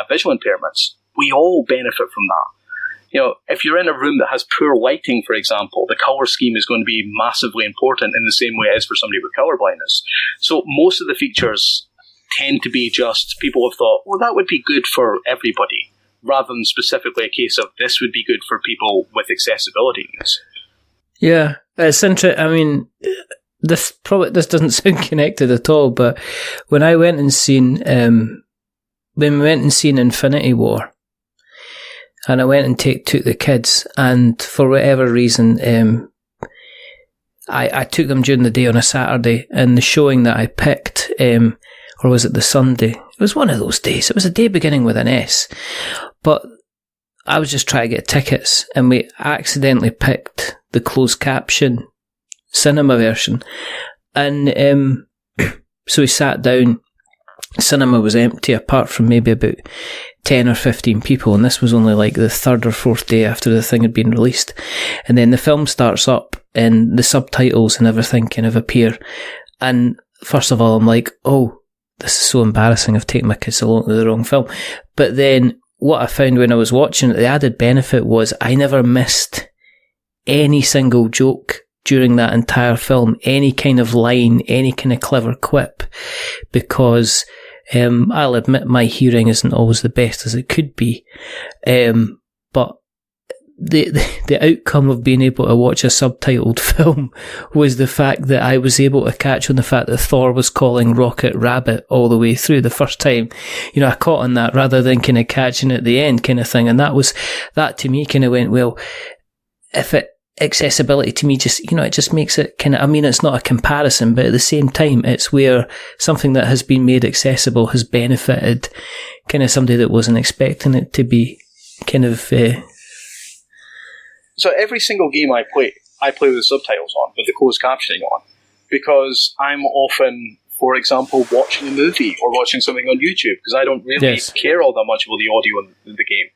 visual impairments. We all benefit from that. If you're in a room that has poor lighting, for example, the color scheme is going to be massively important in the same way it is for somebody with color blindness. So most of the features tend to be just people have thought, well, that would be good for everybody, rather than specifically a case of this would be good for people with accessibility needs. Yeah, it's interesting. I mean, this doesn't sound connected at all, but when I went and seen Infinity War, and I went and took the kids, and for whatever reason, I took them during the day on a Saturday, and the showing that I picked, or was it the Sunday? It was one of those days. It was a day beginning with an S, but I was just trying to get tickets, and we accidentally picked the closed caption cinema version, and so we sat down. Cinema was empty apart from maybe about 10 or 15 people, and this was only like the third or fourth day after the thing had been released. And then the film starts up and the subtitles and everything kind of appear, and first of all I'm like, oh, this is so embarrassing, I've taken my kids along to the wrong film. But then what I found when I was watching it, the added benefit was I never missed any single joke during that entire film, any kind of line, any kind of clever quip, because I'll admit my hearing isn't always the best as it could be, but the outcome of being able to watch a subtitled film was the fact that I was able to catch on the fact that Thor was calling Rocket Rabbit all the way through the first time. You know, I caught on that rather than kind of catching it at the end kind of thing, and that to me kind of went, well, accessibility to me just, you know, it just makes it kind of, I mean, it's not a comparison, but at the same time, it's where something that has been made accessible has benefited kind of somebody that wasn't expecting it to be kind of... So every single game I play with subtitles on, with the closed captioning on, because I'm often, for example, watching a movie or watching something on YouTube, because I don't really care all that much about the audio in the game.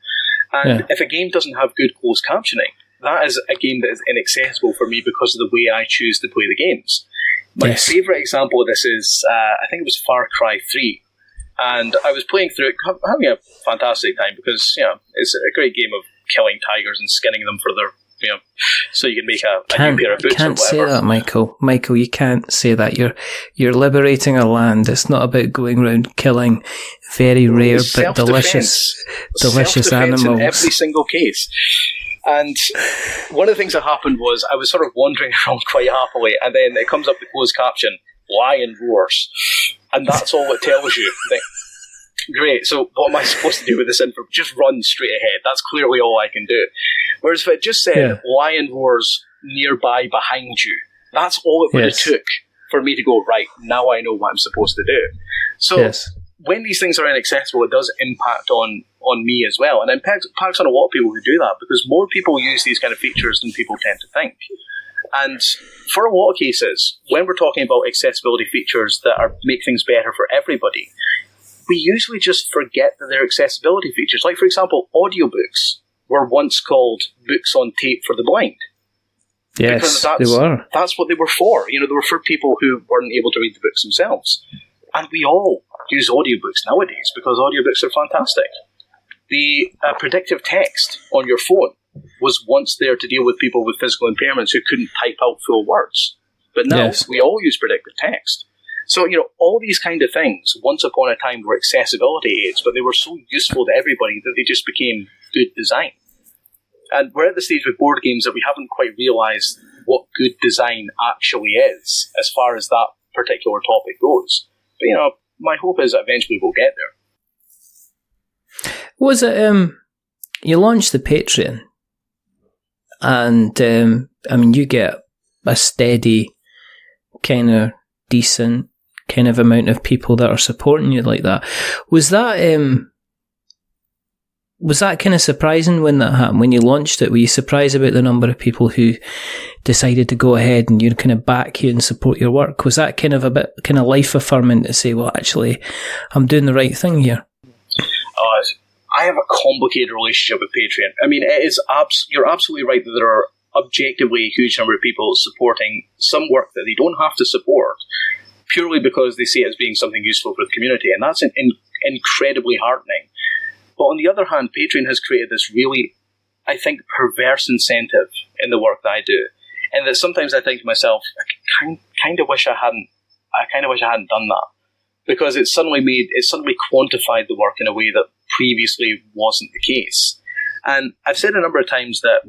And if a game doesn't have good closed captioning, that is a game that is inaccessible for me because of the way I choose to play the games. My favourite example of this is, I think it was Far Cry 3. And I was playing through it, having a fantastic time because, you know, it's a great game of killing tigers and skinning them for their, you know, so you can make a new pair of boots or whatever. Can't say that, Michael. Michael, you can't say that. You're liberating a land. It's not about going around killing very rare but delicious animals. In every single case. And one of the things that happened was I was sort of wandering around quite happily, and then it comes up the closed caption, lion roars. And that's all it tells you. Think, great, so what am I supposed to do with this info? Just run straight ahead. That's clearly all I can do. Whereas if it just said, lion roars nearby behind you, that's all it would have took for me to go, right, now I know what I'm supposed to do. So when these things are inaccessible, it does impact on me as well. And it impacts on a lot of people who do that, because more people use these kind of features than people tend to think. And for a lot of cases, when we're talking about accessibility features that make things better for everybody, we usually just forget that they're accessibility features. Like, for example, audiobooks were once called books on tape for the blind. Yes, they were. That's what they were for. You know, they were for people who weren't able to read the books themselves. And we all use audiobooks nowadays because audiobooks are fantastic. The predictive text on your phone was once there to deal with people with physical impairments who couldn't type out full words. But now we all use predictive text. So, you know, all these kind of things, once upon a time, were accessibility aids, but they were so useful to everybody that they just became good design. And we're at the stage with board games that we haven't quite realised what good design actually is as far as that particular topic goes. But, you know, my hope is that eventually we'll get there. Was it, you launched the Patreon, and, I mean, you get a steady, kind of decent kind of amount of people that are supporting you like that. Was that kind of surprising when that happened, when you launched it? Were you surprised about the number of people who decided to go ahead and you kind of back you and support your work? Was that kind of a bit kind of life affirming to say, well, actually, I'm doing the right thing here? I have a complicated relationship with Patreon. I mean, it is you're absolutely right that there are objectively a huge number of people supporting some work that they don't have to support purely because they see it as being something useful for the community, and that's incredibly heartening. But on the other hand, Patreon has created this really, I think, perverse incentive in the work that I do, and that sometimes I think to myself, I kind of wish I hadn't done that, because it suddenly quantified the work in a way that previously wasn't the case. And I've said a number of times that,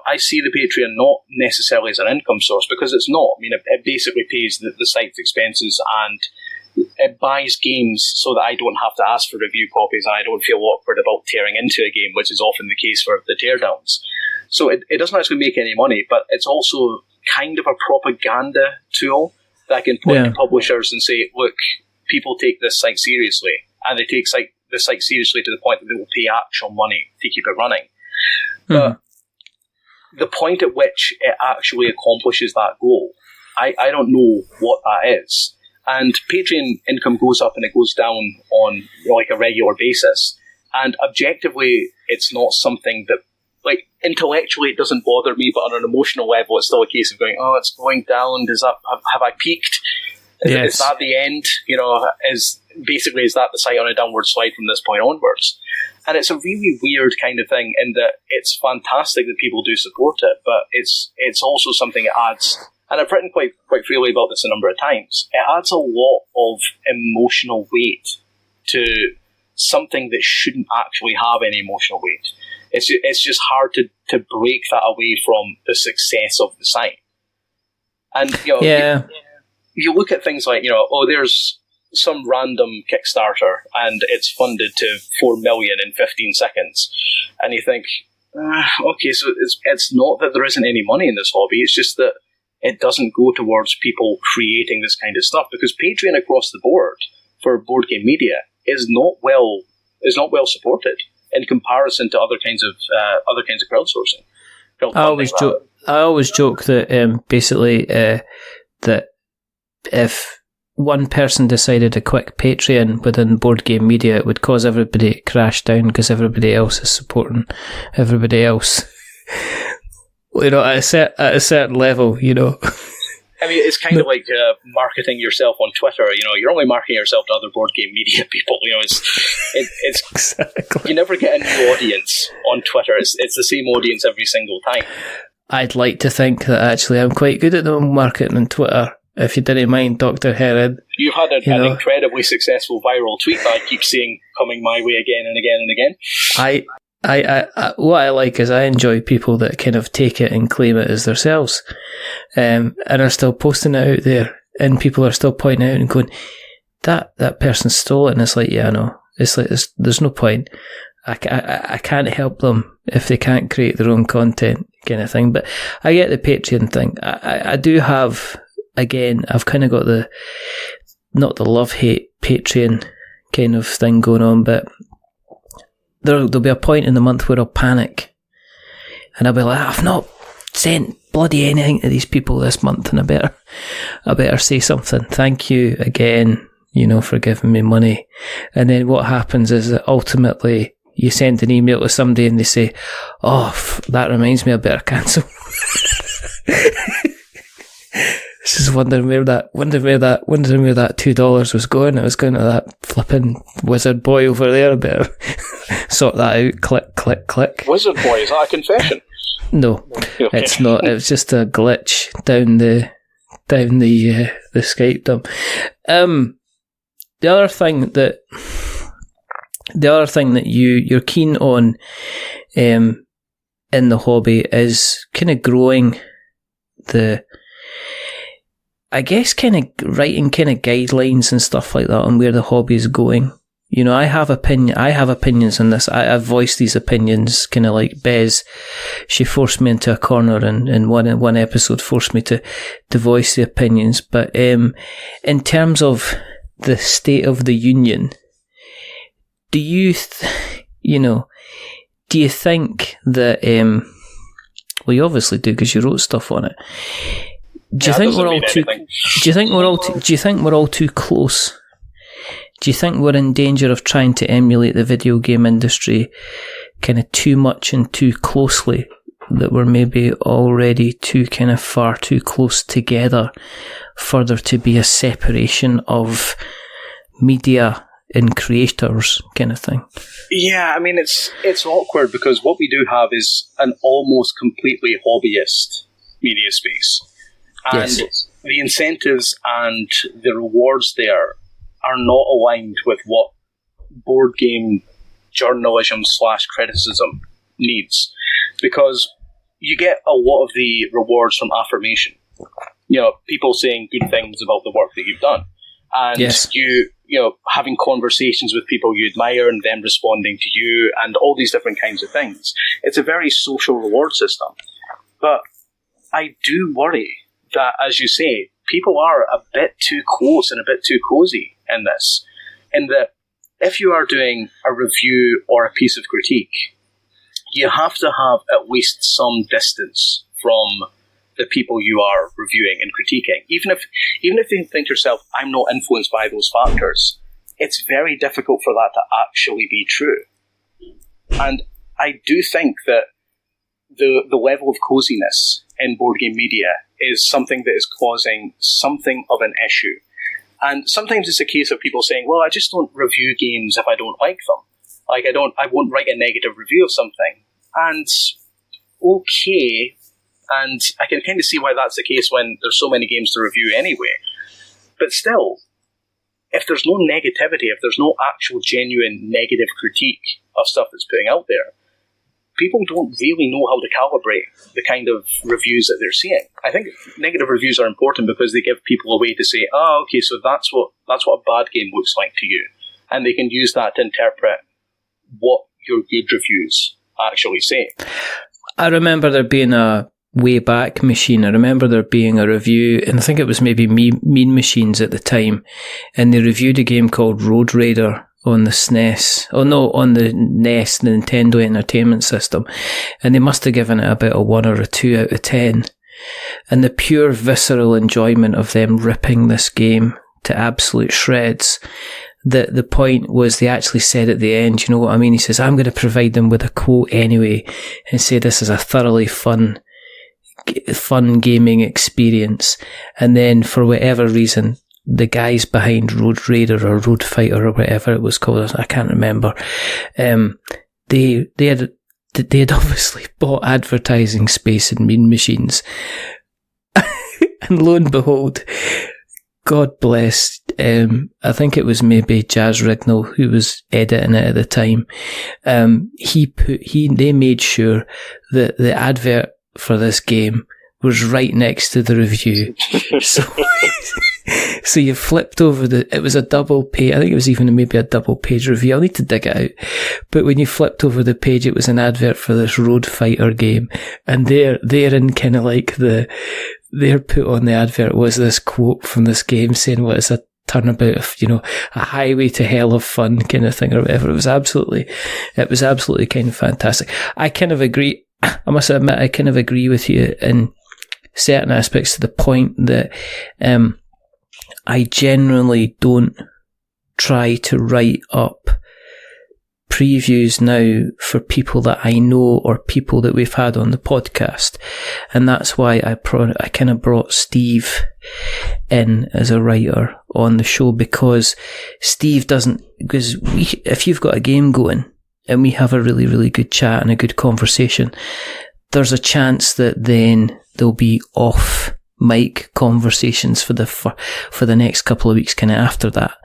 I see the Patreon not necessarily as an income source, because it's not. I mean, it basically pays the site's expenses, and it buys games so that I don't have to ask for review copies, and I don't feel awkward about tearing into a game, which is often the case for the teardowns. So it doesn't actually make any money, but it's also kind of a propaganda tool that I can point to publishers and say, look, people take this site seriously, and they take the site seriously to the point that they will pay actual money to keep it running. But the point at which it actually accomplishes that goal, I don't know what that is. And Patreon income goes up and it goes down on like a regular basis. And objectively, it's not something that, like, intellectually it doesn't bother me, but on an emotional level, it's still a case of going, oh, it's going down. Does that have I peaked? Is that the end? Is that the site on a downward slide from this point onwards? And it's a really weird kind of thing in that it's fantastic that people do support it, but it's also something it adds. And I've written quite freely about this a number of times. It adds a lot of emotional weight to something that shouldn't actually have any emotional weight. It's just hard to break that away from the success of the site. And you look at things like, there's some random Kickstarter and it's funded to 4 million in 15 seconds, and you think, okay, so it's not that there isn't any money in this hobby. It's just that it doesn't go towards people creating this kind of stuff, because Patreon across the board for board game media is not well supported in comparison to other kinds of crowdsourcing. I always joke that basically that if one person decided to quit Patreon within board game media, it would cause everybody to crash down because everybody else is supporting everybody else. At a certain level, I mean, it's kind of like marketing yourself on Twitter. You're only marketing yourself to other board game media people. It's exactly. You never get a new audience on Twitter. It's the same audience every single time. I'd like to think that actually I'm quite good at the marketing on Twitter. If you didn't mind, Dr. Heron. You've had an incredibly successful viral tweet that I keep seeing coming my way again and again and again. I what I like is I enjoy people that kind of take it and claim it as themselves, and are still posting it out there, and people are still pointing out and going, that person stole it, and it's like, yeah, I know. It's like there's no point. I can't help them if they can't create their own content, kind of thing. But I get the Patreon thing. I do have, again, I've kind of got not the love-hate Patreon kind of thing going on, but there'll be a point in the month where I'll panic and I'll be like, I've not sent bloody anything to these people this month, and I better say something. Thank you again, for giving me money. And then what happens is that ultimately you send an email to somebody and they say, oh, that reminds me, I better cancel. Just wondering where that $2 was going. It was going to that flipping wizard boy over there. I better sort that out. Click, click, click. Wizard boy, is that a confession? No, okay. It's not. It was just a glitch down the Skype dump. The other thing that you're keen on in the hobby is kind of growing I guess kind of writing kind of guidelines and stuff like that on where the hobby is going. I have opinions on this. I've voiced these opinions, kind of like Bez. She forced me into a corner and in one episode forced me to voice the opinions. But in terms of the state of the union, do you think that well, you obviously do because you wrote stuff on it. Do you think we're all too close? Do you think we're in danger of trying to emulate the video game industry kind of too much and too closely, that we're maybe already too far too close together for there to be a separation of media and creators kind of thing? Yeah, I mean, it's awkward because what we do have is an almost completely hobbyist media space. And yes, the incentives and the rewards there are not aligned with what board game journalism / criticism needs, because you get a lot of the rewards from affirmation. People saying good things about the work that you've done, and yes. you having conversations with people you admire and them responding to you, and all these different kinds of things. It's a very social reward system, but I do worry that, as you say, people are a bit too close and a bit too cozy in this, in that if you are doing a review or a piece of critique, you have to have at least some distance from the people you are reviewing and critiquing. Even if you think to yourself, I'm not influenced by those factors, it's very difficult for that to actually be true. And I do think that the level of coziness in board game media is something that is causing something of an issue. And sometimes it's a case of people saying, well, I just don't review games if I don't like them. Like, I won't write a negative review of something. And okay, and I can kind of see why that's the case when there's so many games to review anyway. But still, if there's no negativity, if there's no actual genuine negative critique of stuff that's putting out there, people don't really know how to calibrate the kind of reviews that they're seeing. I think negative reviews are important because they give people a way to say, oh, okay, so that's what a bad game looks like to you. And they can use that to interpret what your good reviews actually say. I remember there being a Wayback Machine. I remember there being a review, and I think it was maybe Mean Machines at the time, and they reviewed a game called Road Raider on the SNES. Oh no, on the NES, the Nintendo Entertainment System. And they must have given it about a 1 or a 2 out of 10. And the pure visceral enjoyment of them ripping this game to absolute shreds. The point was they actually said at the end, you know what I mean? He says, I'm going to provide them with a quote anyway and say this is a thoroughly fun gaming experience. And then for whatever reason, the guys behind Road Raider or Road Fighter or whatever it was called, I can't remember, they had obviously bought advertising space in Mean Machines. And lo and behold, God bless, I think it was maybe Jazz Rignall who was editing it at the time. They made sure that the advert for this game was right next to the review. So you flipped over it was a double page, I think it was even maybe a double page review, I'll need to dig it out. But when you flipped over the page, it was an advert for this Road Fighter game. And they're in kind of like their put on the advert was this quote from this game saying, what is a turnabout of, a highway to hell of fun kind of thing or whatever. It was absolutely kind of fantastic. I kind of agree, I must admit, I kind of agree with you in certain aspects to the point that, I generally don't try to write up previews now for people that I know or people that we've had on the podcast. And that's why I kind of brought Steve in as a writer on the show, because if you've got a game going and we have a really, really good chat and a good conversation, there's a chance that then there'll be off mic conversations for the next couple of weeks kind of after that.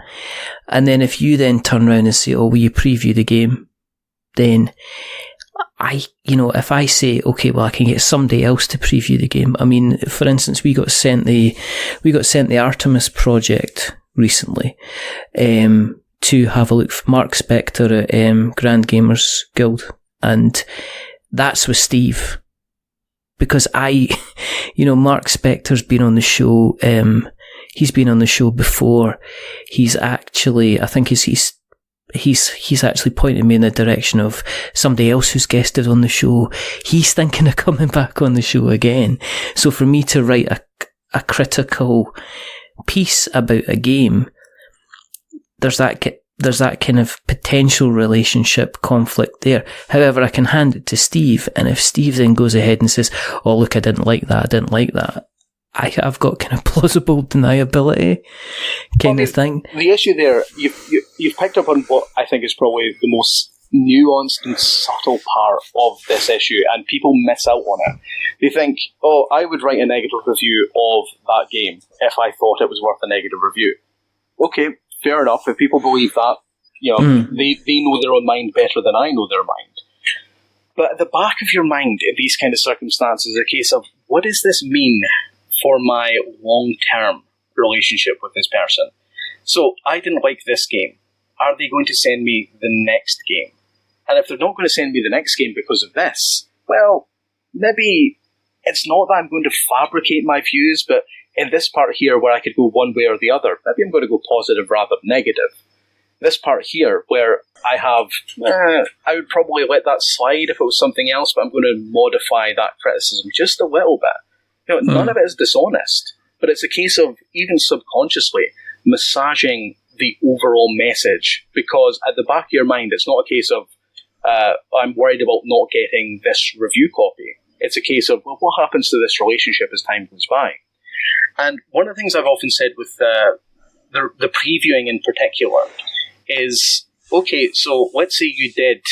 And then if you then turn around and say, oh, will you preview the game? Then if I say, okay, well, I can get somebody else to preview the game. I mean, for instance, we got sent the Artemis project recently, to have a look for Mark Spector at Grand Gamers Guild. And that's with Steve. Because Mark Spector's been on the show, he's been on the show before. He's actually, I think he's actually pointed me in the direction of somebody else who's guested on the show. He's thinking of coming back on the show again. So for me to write a critical piece about a game, there's that kind of potential relationship conflict there. However, I can hand it to Steve, and if Steve then goes ahead and says, oh, look, I didn't like that, I've got kind of plausible deniability kind of thing. The issue there, you've picked up on what I think is probably the most nuanced and subtle part of this issue, and people miss out on it. They think, oh, I would write a negative review of that game if I thought it was worth a negative review. Okay, fair enough. If people believe that, they know their own mind better than I know their mind. But at the back of your mind in these kind of circumstances is a case of, what does this mean for my long-term relationship with this person? So I didn't like this game. Are they going to send me the next game? And if they're not going to send me the next game because of this, well, maybe it's not that I'm going to fabricate my views, but in this part here where I could go one way or the other, maybe I'm going to go positive rather than negative. This part here where I have, I would probably let that slide if it was something else, but I'm going to modify that criticism just a little bit. None of it is dishonest, but it's a case of, even subconsciously, massaging the overall message, because at the back of your mind, it's not a case of, I'm worried about not getting this review copy. It's a case of, well, what happens to this relationship as time goes by? And one of the things I've often said with the previewing in particular is, okay, so let's say you did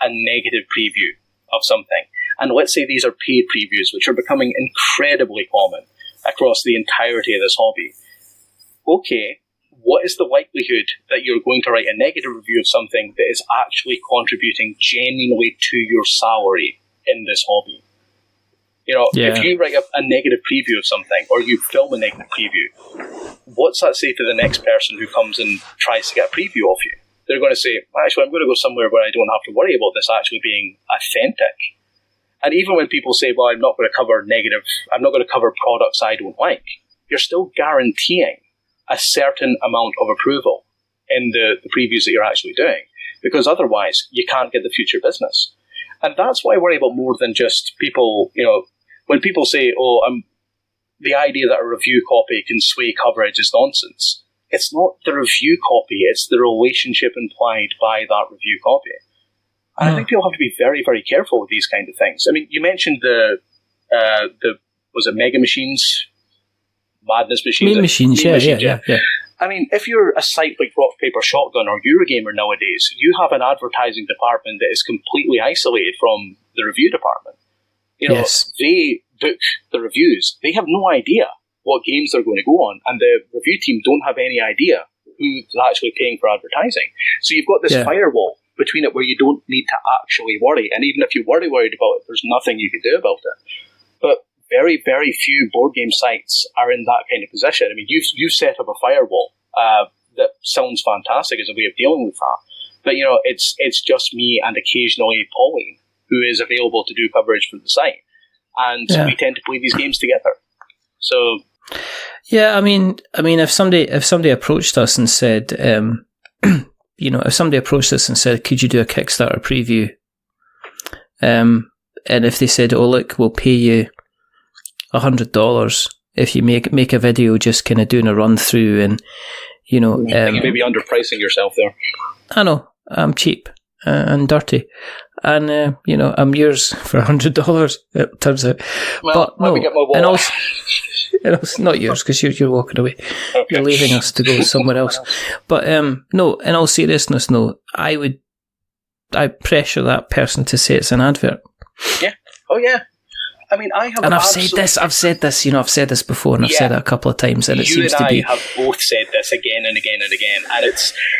a negative preview of something, and let's say these are paid previews, which are becoming incredibly common across the entirety of this hobby. Okay, what is the likelihood that you're going to write a negative review of something that is actually contributing genuinely to your salary in this hobby? If you write a negative preview of something, or you film a negative preview, what's that say to the next person who comes and tries to get a preview of you? They're going to say, actually, I'm going to go somewhere where I don't have to worry about this actually being authentic. And even when people say, well, I'm not going to cover products I don't like, you're still guaranteeing a certain amount of approval in the previews that you're actually doing, because otherwise you can't get the future business. And that's what I worry about more than just people, when people say, the idea that a review copy can sway coverage is nonsense. It's not the review copy, it's the relationship implied by that review copy. And I think people have to be very, very careful with these kind of things. I mean, you mentioned was it Mega Machines? Madness Machines? Meme Machines, yeah. I mean, if you're a site like Rock, Paper, Shotgun or Eurogamer nowadays, you have an advertising department that is completely isolated from the review department. Yes. They book the reviews. They have no idea what games they're going to go on, and the review team don't have any idea who's actually paying for advertising. So you've got this firewall between it where you don't need to actually worry, and even if you were worried about it, there's nothing you can do about it. But very, very few board game sites are in that kind of position. I mean, you've set up a firewall that sounds fantastic as a way of dealing with that. But, it's just me and occasionally Pauline who is available to do coverage for the site. And we tend to play these games together. So... Yeah, I mean, if somebody approached us and said, if somebody approached us and said, could you do a Kickstarter preview? And if they said, oh, look, we'll pay you $100 if you make a video just kind of doing a run through, and you may be underpricing yourself there. I know, I'm cheap and dirty, and I'm yours for $100. It turns out, well, but no, get my wallet. and also not yours because you're walking away. Okay. You're leaving us to go somewhere else. But no, in all seriousness, no, I pressure that person to say it's an advert. Yeah. Oh yeah. I mean, I've said this before, and I've said it a couple of times, and it seems to be... You and I have both said this again and again and again, and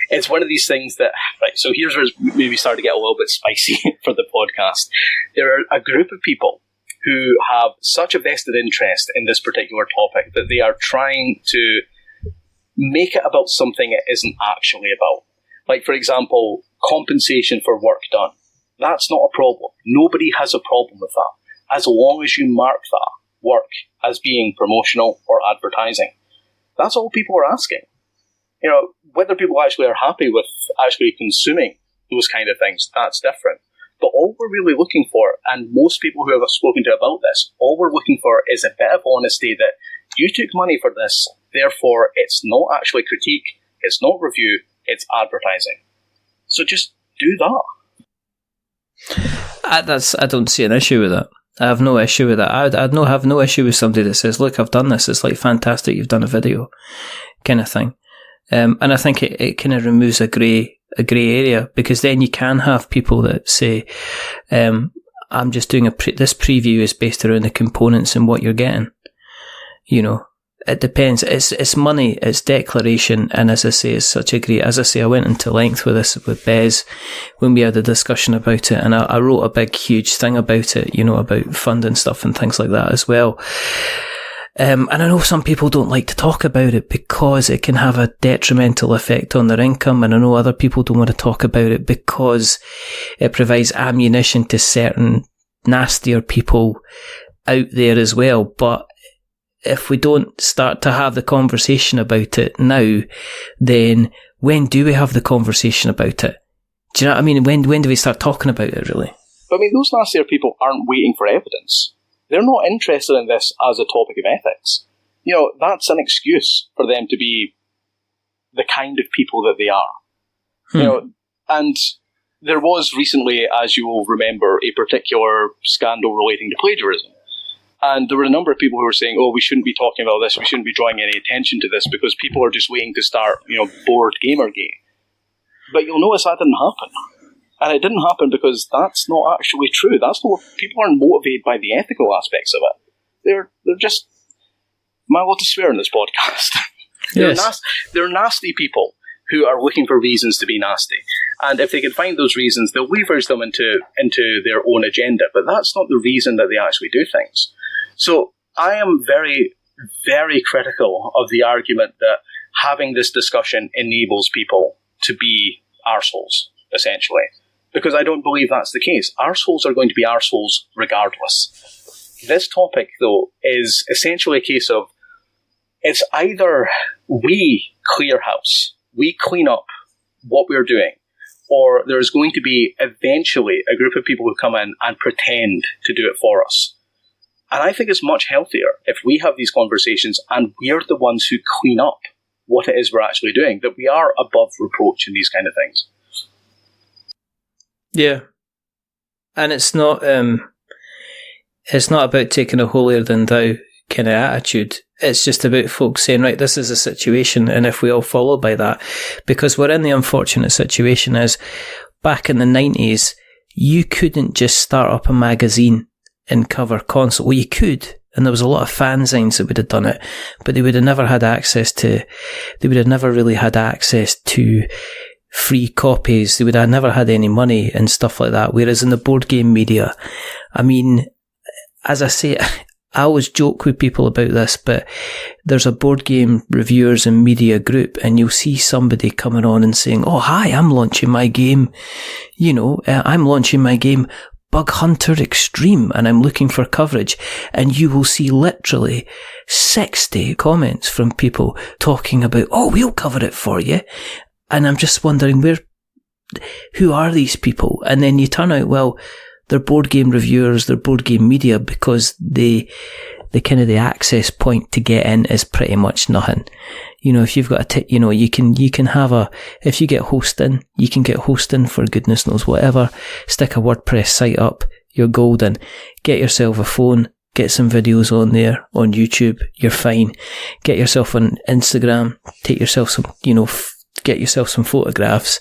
it's one of these things that... Right, so here's where it's maybe starting to get a little bit spicy for the podcast. There are a group of people who have such a vested interest in this particular topic that they are trying to make it about something it isn't actually about. Like, for example, compensation for work done. That's not a problem. Nobody has a problem with that, as long as you mark that work as being promotional or advertising. That's all people are asking. Whether people actually are happy with actually consuming those kind of things, that's different. But all we're really looking for, and most people who I've spoken to about this, all we're looking for is a bit of honesty that you took money for this, therefore it's not actually critique, it's not review, it's advertising. So just do that. I don't see an issue with that. I have no issue with that. I'd have no issue with somebody that says, look, I've done this, it's like fantastic, you've done a video, kind of thing. And I think it kind of removes a grey area, because then you can have people that say, I'm just doing this preview is based around the components and what you're getting, it depends. It's money, it's declaration, and as I say, I went into length with this with Bez when we had a discussion about it, and I wrote a big, huge thing about it, about funding stuff and things like that as well. And I know some people don't like to talk about it because it can have a detrimental effect on their income, and I know other people don't want to talk about it because it provides ammunition to certain nastier people out there as well. But if we don't start to have the conversation about it now, then when do we have the conversation about it? Do you know what I mean? When do we start talking about it, really? But I mean, those nastier people aren't waiting for evidence. They're not interested in this as a topic of ethics. That's an excuse for them to be the kind of people that they are. And there was recently, as you will remember, a particular scandal relating to plagiarism. And there were a number of people who were saying, we shouldn't be talking about this, we shouldn't be drawing any attention to this because people are just waiting to start, bored Gamergate. But you'll notice that didn't happen. And it didn't happen because that's not actually true. That's not people aren't motivated by the ethical aspects of it. They're just, am I allowed to swear in this podcast? Yes. They're nasty people who are looking for reasons to be nasty. And if they can find those reasons, they'll leverage them into their own agenda. But that's not the reason that they actually do things. So I am very, very critical of the argument that having this discussion enables people to be arseholes, essentially. Because I don't believe that's the case. Arseholes are going to be arseholes regardless. This topic, though, is essentially a case of it's either we clear house, we clean up what we're doing, or there's going to be eventually a group of people who come in and pretend to do it for us. And I think it's much healthier if we have these conversations and we're the ones who clean up what it is we're actually doing, that we are above reproach in these kind of things. Yeah. And it's not about taking a holier than thou kind of attitude. It's just about folks saying, right, this is a situation, and if we all follow by that, because we're in the unfortunate situation is back in the 90s, you couldn't just start up a magazine and cover console. Well, you could, and there was a lot of fanzines that would have done it, but they would have never really had access to free copies. They would have never had any money and stuff like that. Whereas in the board game media, I mean, as I say, I always joke with people about this, but there's a board game reviewers and media group, and you'll see somebody coming on and saying, "Oh, hi, I'm launching my game. I'm launching my game Bug Hunter Extreme, and I'm looking for coverage." And you will see literally 60 comments from people talking about, "Oh, we'll cover it for you." And I'm just wondering, who are these people? And then you turn out, well, they're board game reviewers, they're board game media, because the kind of the access point to get in is pretty much nothing. If you've got you can have if you get hosting, you can get hosting for goodness knows whatever. Stick a WordPress site up, you're golden. Get yourself a phone, get some videos on there, on YouTube, you're fine. Get yourself on Instagram, take yourself some, get yourself some photographs,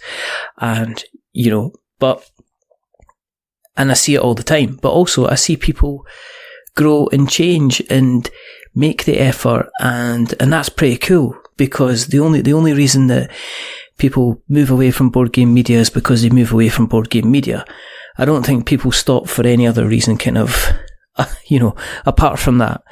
and, and I see it all the time, but also I see people grow and change and make the effort, and that's pretty cool, because the only reason that people move away from board game media is because they move away from board game media. I don't think people stop for any other reason, kind of, apart from that,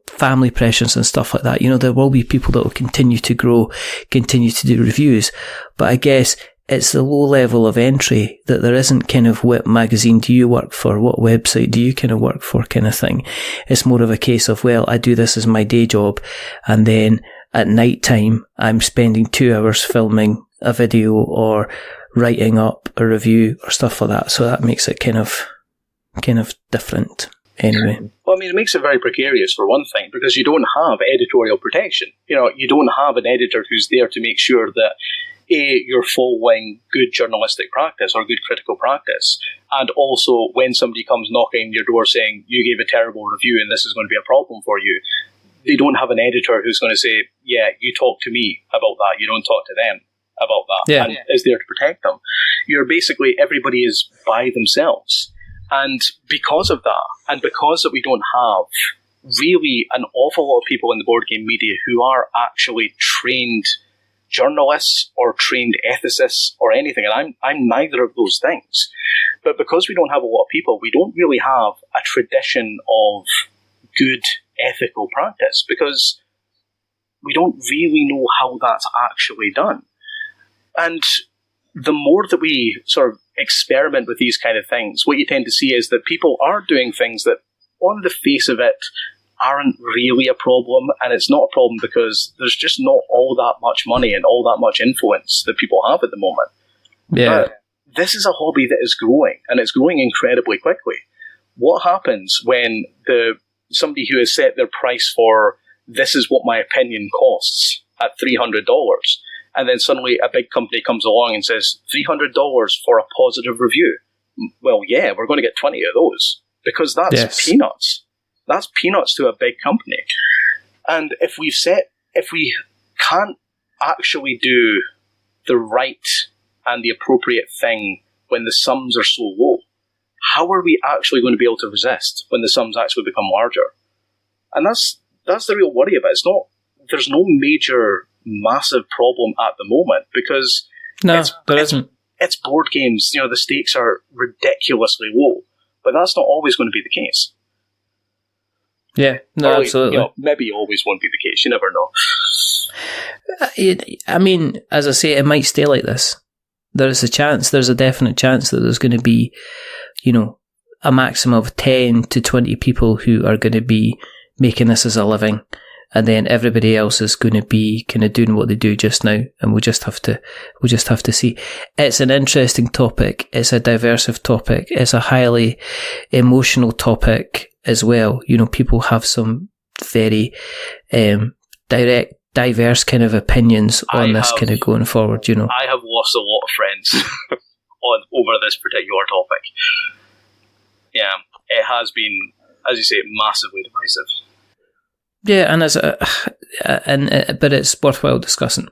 family pressures and stuff like that. There will be people that will continue to grow, continue to do reviews, but I guess it's the low level of entry that there isn't kind of what magazine do you work for, what website do you kind of work for kind of thing. It's more of a case of, well, I do this as my day job, and then at night time I'm spending 2 hours filming a video or writing up a review or stuff like that. So that makes it kind of different. Anyway. Well, I mean, it makes it very precarious for one thing, because you don't have editorial protection. You don't have an editor who's there to make sure that you're following good journalistic practice or good critical practice. And also, when somebody comes knocking your door saying, you gave a terrible review and this is going to be a problem for you, they don't have an editor who's going to say, yeah, you talk to me about that, you don't talk to them about that, and is there to protect them. You're basically, everybody is by themselves. And because of that, and because that we don't have really an awful lot of people in the board game media who are actually trained journalists or trained ethicists or anything, and I'm neither of those things. But because we don't have a lot of people, we don't really have a tradition of good ethical practice, because we don't really know how that's actually done. And the more that we sort of experiment with these kind of things, what you tend to see is that people are doing things that, on the face of it, aren't really a problem, and it's not a problem because there's just not all that much money and all that much influence that people have at the moment. Yeah. But this is a hobby that is growing, and it's growing incredibly quickly. What happens when somebody who has set their price for, this is what my opinion costs at $300, and then suddenly a big company comes along and says, $300 for a positive review? Well, yeah, we're going to get 20 of those, because that's peanuts. That's peanuts to a big company. And if we can't actually do the right and the appropriate thing when the sums are so low, how are we actually going to be able to resist when the sums actually become larger? And that's the real worry about it. There's no major, massive problem at the moment, because there isn't. It's board games. The stakes are ridiculously low, but that's not always going to be the case. Yeah, no, absolutely. Maybe always won't be the case. You never know. I mean, as I say, it might stay like this. There's a definite chance that there's going to be, a maximum of 10 to 20 people who are going to be making this as a living, and then everybody else is going to be kind of doing what they do just now, and we'll just have to see. It's an interesting topic. It's a diverse topic. It's a highly emotional topic as well. People have some very direct, diverse kind of opinions on this kind of going forward. I have lost a lot of friends over this particular topic. Yeah, it has been, as you say, massively divisive. Yeah, and but it's worthwhile discussing,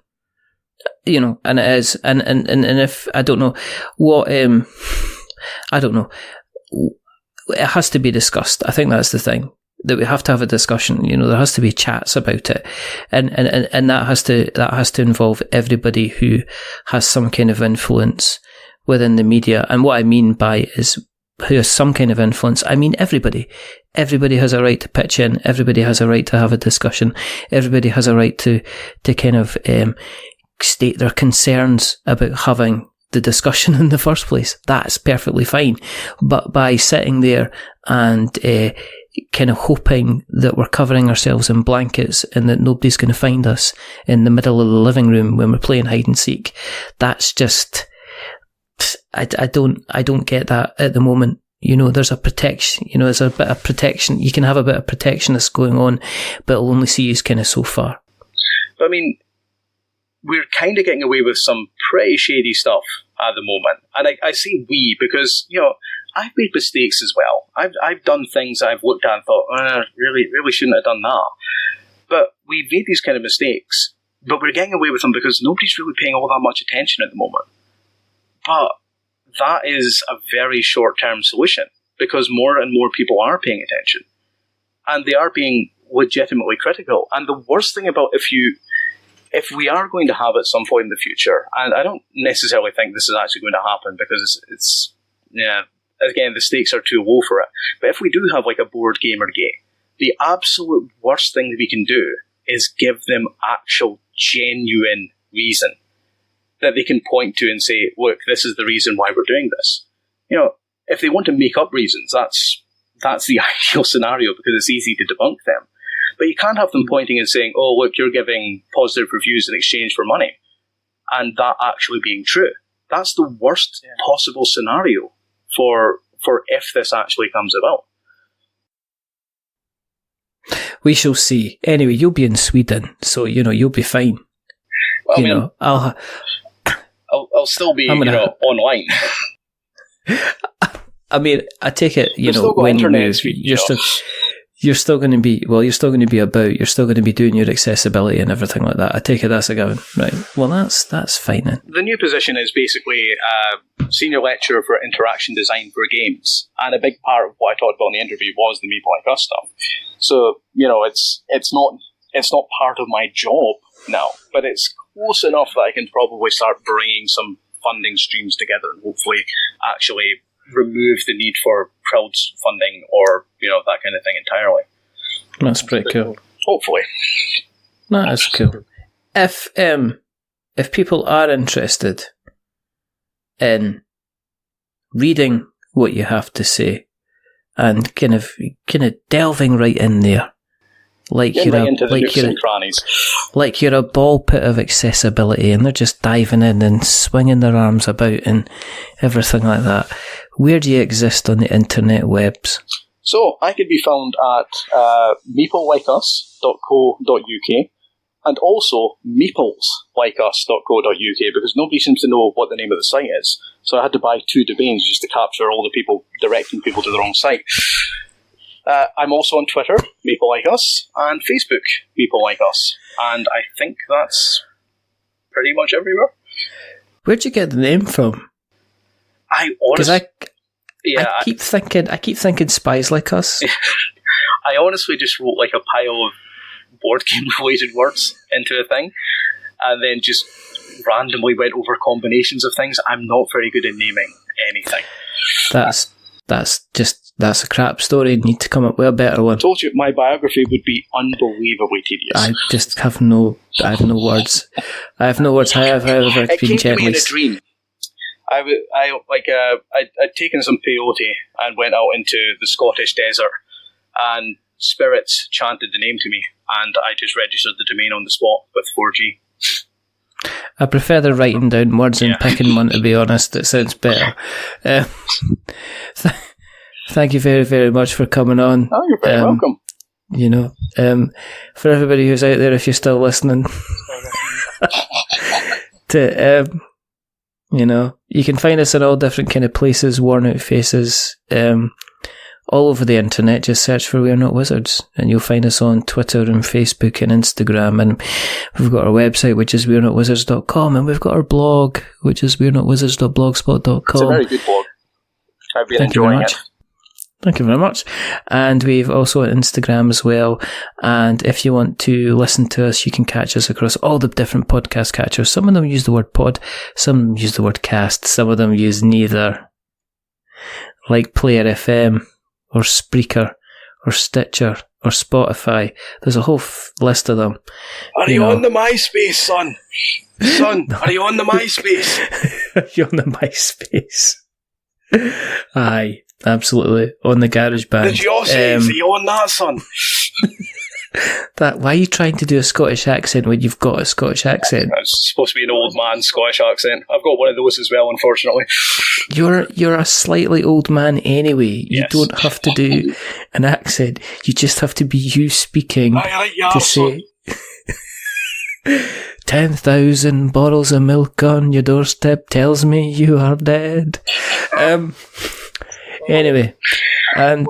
and it is, and if I don't know what, I don't know, it has to be discussed. I think that's the thing, that we have to have a discussion. There has to be chats about it, and that has to involve everybody who has some kind of influence within the media. And what I mean by is, who has some kind of influence, I mean everybody. Everybody has a right to pitch in. Everybody has a right to have a discussion. Everybody has a right to kind of state their concerns about having the discussion in the first place. That's perfectly fine. But by sitting there and kind of hoping that we're covering ourselves in blankets and that nobody's going to find us in the middle of the living room when we're playing hide and seek, that's just... I don't get that at the moment. There's a protection, there's a bit of protection. You can have a bit of protection that's going on, but it'll only see you kind of so far. But I mean, we're kind of getting away with some pretty shady stuff at the moment. And I say we because, I've made mistakes as well. I've done things I've looked at and thought, really shouldn't have done that. But we've made these kind of mistakes, but we're getting away with them because nobody's really paying all that much attention at the moment. But that is a very short-term solution, because more and more people are paying attention, and they are being legitimately critical. And the worst thing about if we are going to have at some point in the future, and I don't necessarily think this is actually going to happen because it's again, the stakes are too low for it. But if we do have like a board gamer gay, the absolute worst thing that we can do is give them actual genuine reason that they can point to and say, look, this is the reason why we're doing this. If they want to make up reasons, that's the ideal scenario, because it's easy to debunk them. But you can't have them pointing and saying, oh, look, you're giving positive reviews in exchange for money, and that actually being true. That's the worst possible scenario for if this actually comes about. We shall see. Anyway, you'll be in Sweden, so, you'll be fine. Well, I'll still be, online. I mean, I take it, when you move, you're still going to be about, you're still going to be doing your accessibility and everything like that. I take it that's a given, right? Well, that's fine then. The new position is basically senior lecturer for interaction design for games, and a big part of what I talked about in the interview was the Meeple Like Us stuff. So, it's not part of my job now, but it's close enough that I can probably start bringing some funding streams together and hopefully actually remove the need for crowdfunding or, that kind of thing entirely. That's pretty cool. Hopefully. That's cool. If people are interested in reading what you have to say and kind of delving right in there, like you're a ball pit of accessibility, and they're just diving in and swinging their arms about and everything like that, where do you exist on the internet webs? So I could be found at meeplelikeus.co.uk and also meepleslikeus.co.uk, because nobody seems to know what the name of the site is. So I had to buy 2 domains just to capture all the people directing people to the wrong site. I'm also on Twitter, Meeple Like Us, and Facebook, Meeple Like Us. And I think that's pretty much everywhere. Where'd you get the name from? I keep thinking Spies Like Us. I honestly just wrote like a pile of board game related words into a thing, and then just randomly went over combinations of things. I'm not very good at naming anything. That's a crap story. You need to come up with a better one. I told you my biography would be unbelievably tedious. I have no words. I have no words. However, it came to me in a dream. I'd taken some peyote and went out into the Scottish desert, and spirits chanted the name to me, and I just registered the domain on the spot with 4G. I prefer the writing down words and picking one, to be honest. It sounds better. Thank you very, very much for coming on. Oh, you're very welcome. For everybody who's out there, if you're still listening, you can find us in all different kind of places, worn out faces, all over the internet. Just search for We're Not Wizards and you'll find us on Twitter and Facebook and Instagram, and we've got our website, which is we'renotwizards.com, and we've got our blog, which is we'renotwizards.blogspot.com. It's a very good blog. I've been enjoying it. Thank you very much. And we've also on Instagram as well. And if you want to listen to us, you can catch us across all the different podcast catchers. Some of them use the word pod, some of them use the word cast, some of them use neither. Like Player FM, or Spreaker, or Stitcher, or Spotify. There's a whole list of them. Are you on the MySpace, son? Son, are you on the MySpace? Are you on the MySpace? Aye. Absolutely. On the GarageBand. Did you say, are you on that, son? Why are you trying to do a Scottish accent when you've got a Scottish accent? It's supposed to be an old man Scottish accent. I've got one of those as well, unfortunately. You're a slightly old man anyway. You don't have to do an accent. You just have to be you speaking to say 10,000 bottles of milk on your doorstep tells me you are dead. Anyway, and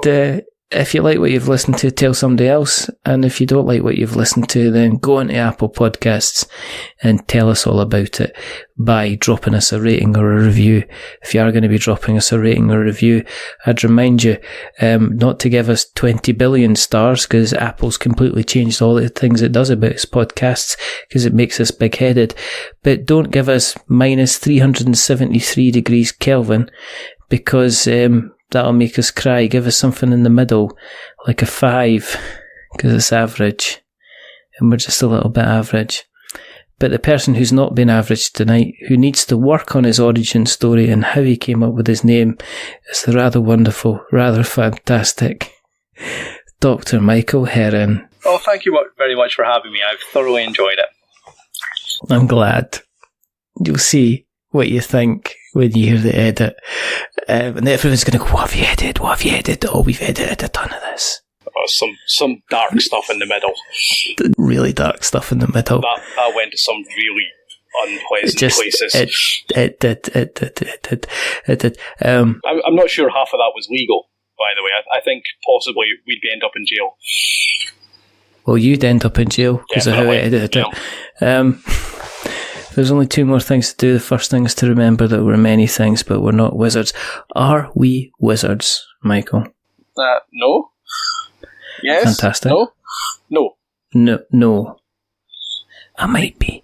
if you like what you've listened to, tell somebody else. And if you don't like what you've listened to, then go onto Apple Podcasts and tell us all about it by dropping us a rating or a review. If you are going to be dropping us a rating or a review, I'd remind you not to give us 20 billion stars, because Apple's completely changed all the things it does about its podcasts, because it makes us big-headed. But don't give us minus 373 degrees Kelvin, because that'll make us cry. Give us something in the middle, like a 5, because it's average, and we're just a little bit average. But the person who's not been average tonight, who needs to work on his origin story and how he came up with his name, is the rather wonderful, rather fantastic Dr. Michael Heron. Oh, thank you very much for having me. I've thoroughly enjoyed it. I'm glad. You'll see what you think when you hear the edit. And everyone's going to go, what have you edited? What have you edited? Oh, we've edited a ton of this. Oh, some dark stuff in the middle. Really dark stuff in the middle. That went to some really unpleasant places. It did. I'm not sure half of that was legal, by the way. I think possibly we'd end up in jail. Well, you'd end up in jail because of how I edited it. There's only 2 more things to do. The first thing is to remember that we're many things, but we're not wizards. Are we wizards, Michael? No. Yes. Fantastic. No. No. I might be.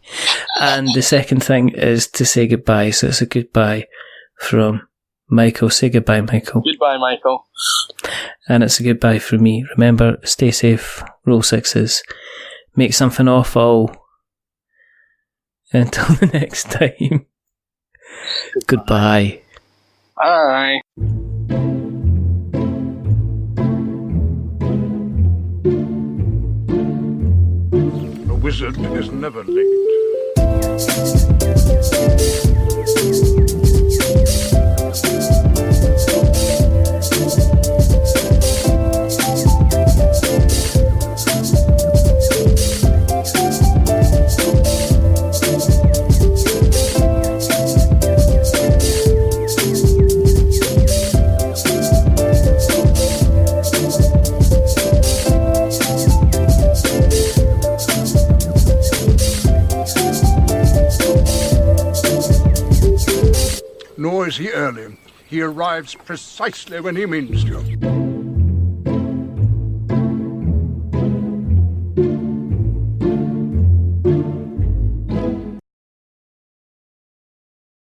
And the second thing is to say goodbye. So it's a goodbye from Michael. Say goodbye, Michael. Goodbye, Michael. And it's a goodbye from me. Remember, stay safe, roll 6s, make something awful. Until the next time. Goodbye. Bye. A wizard is never late. Nor is he early. He arrives precisely when he means to.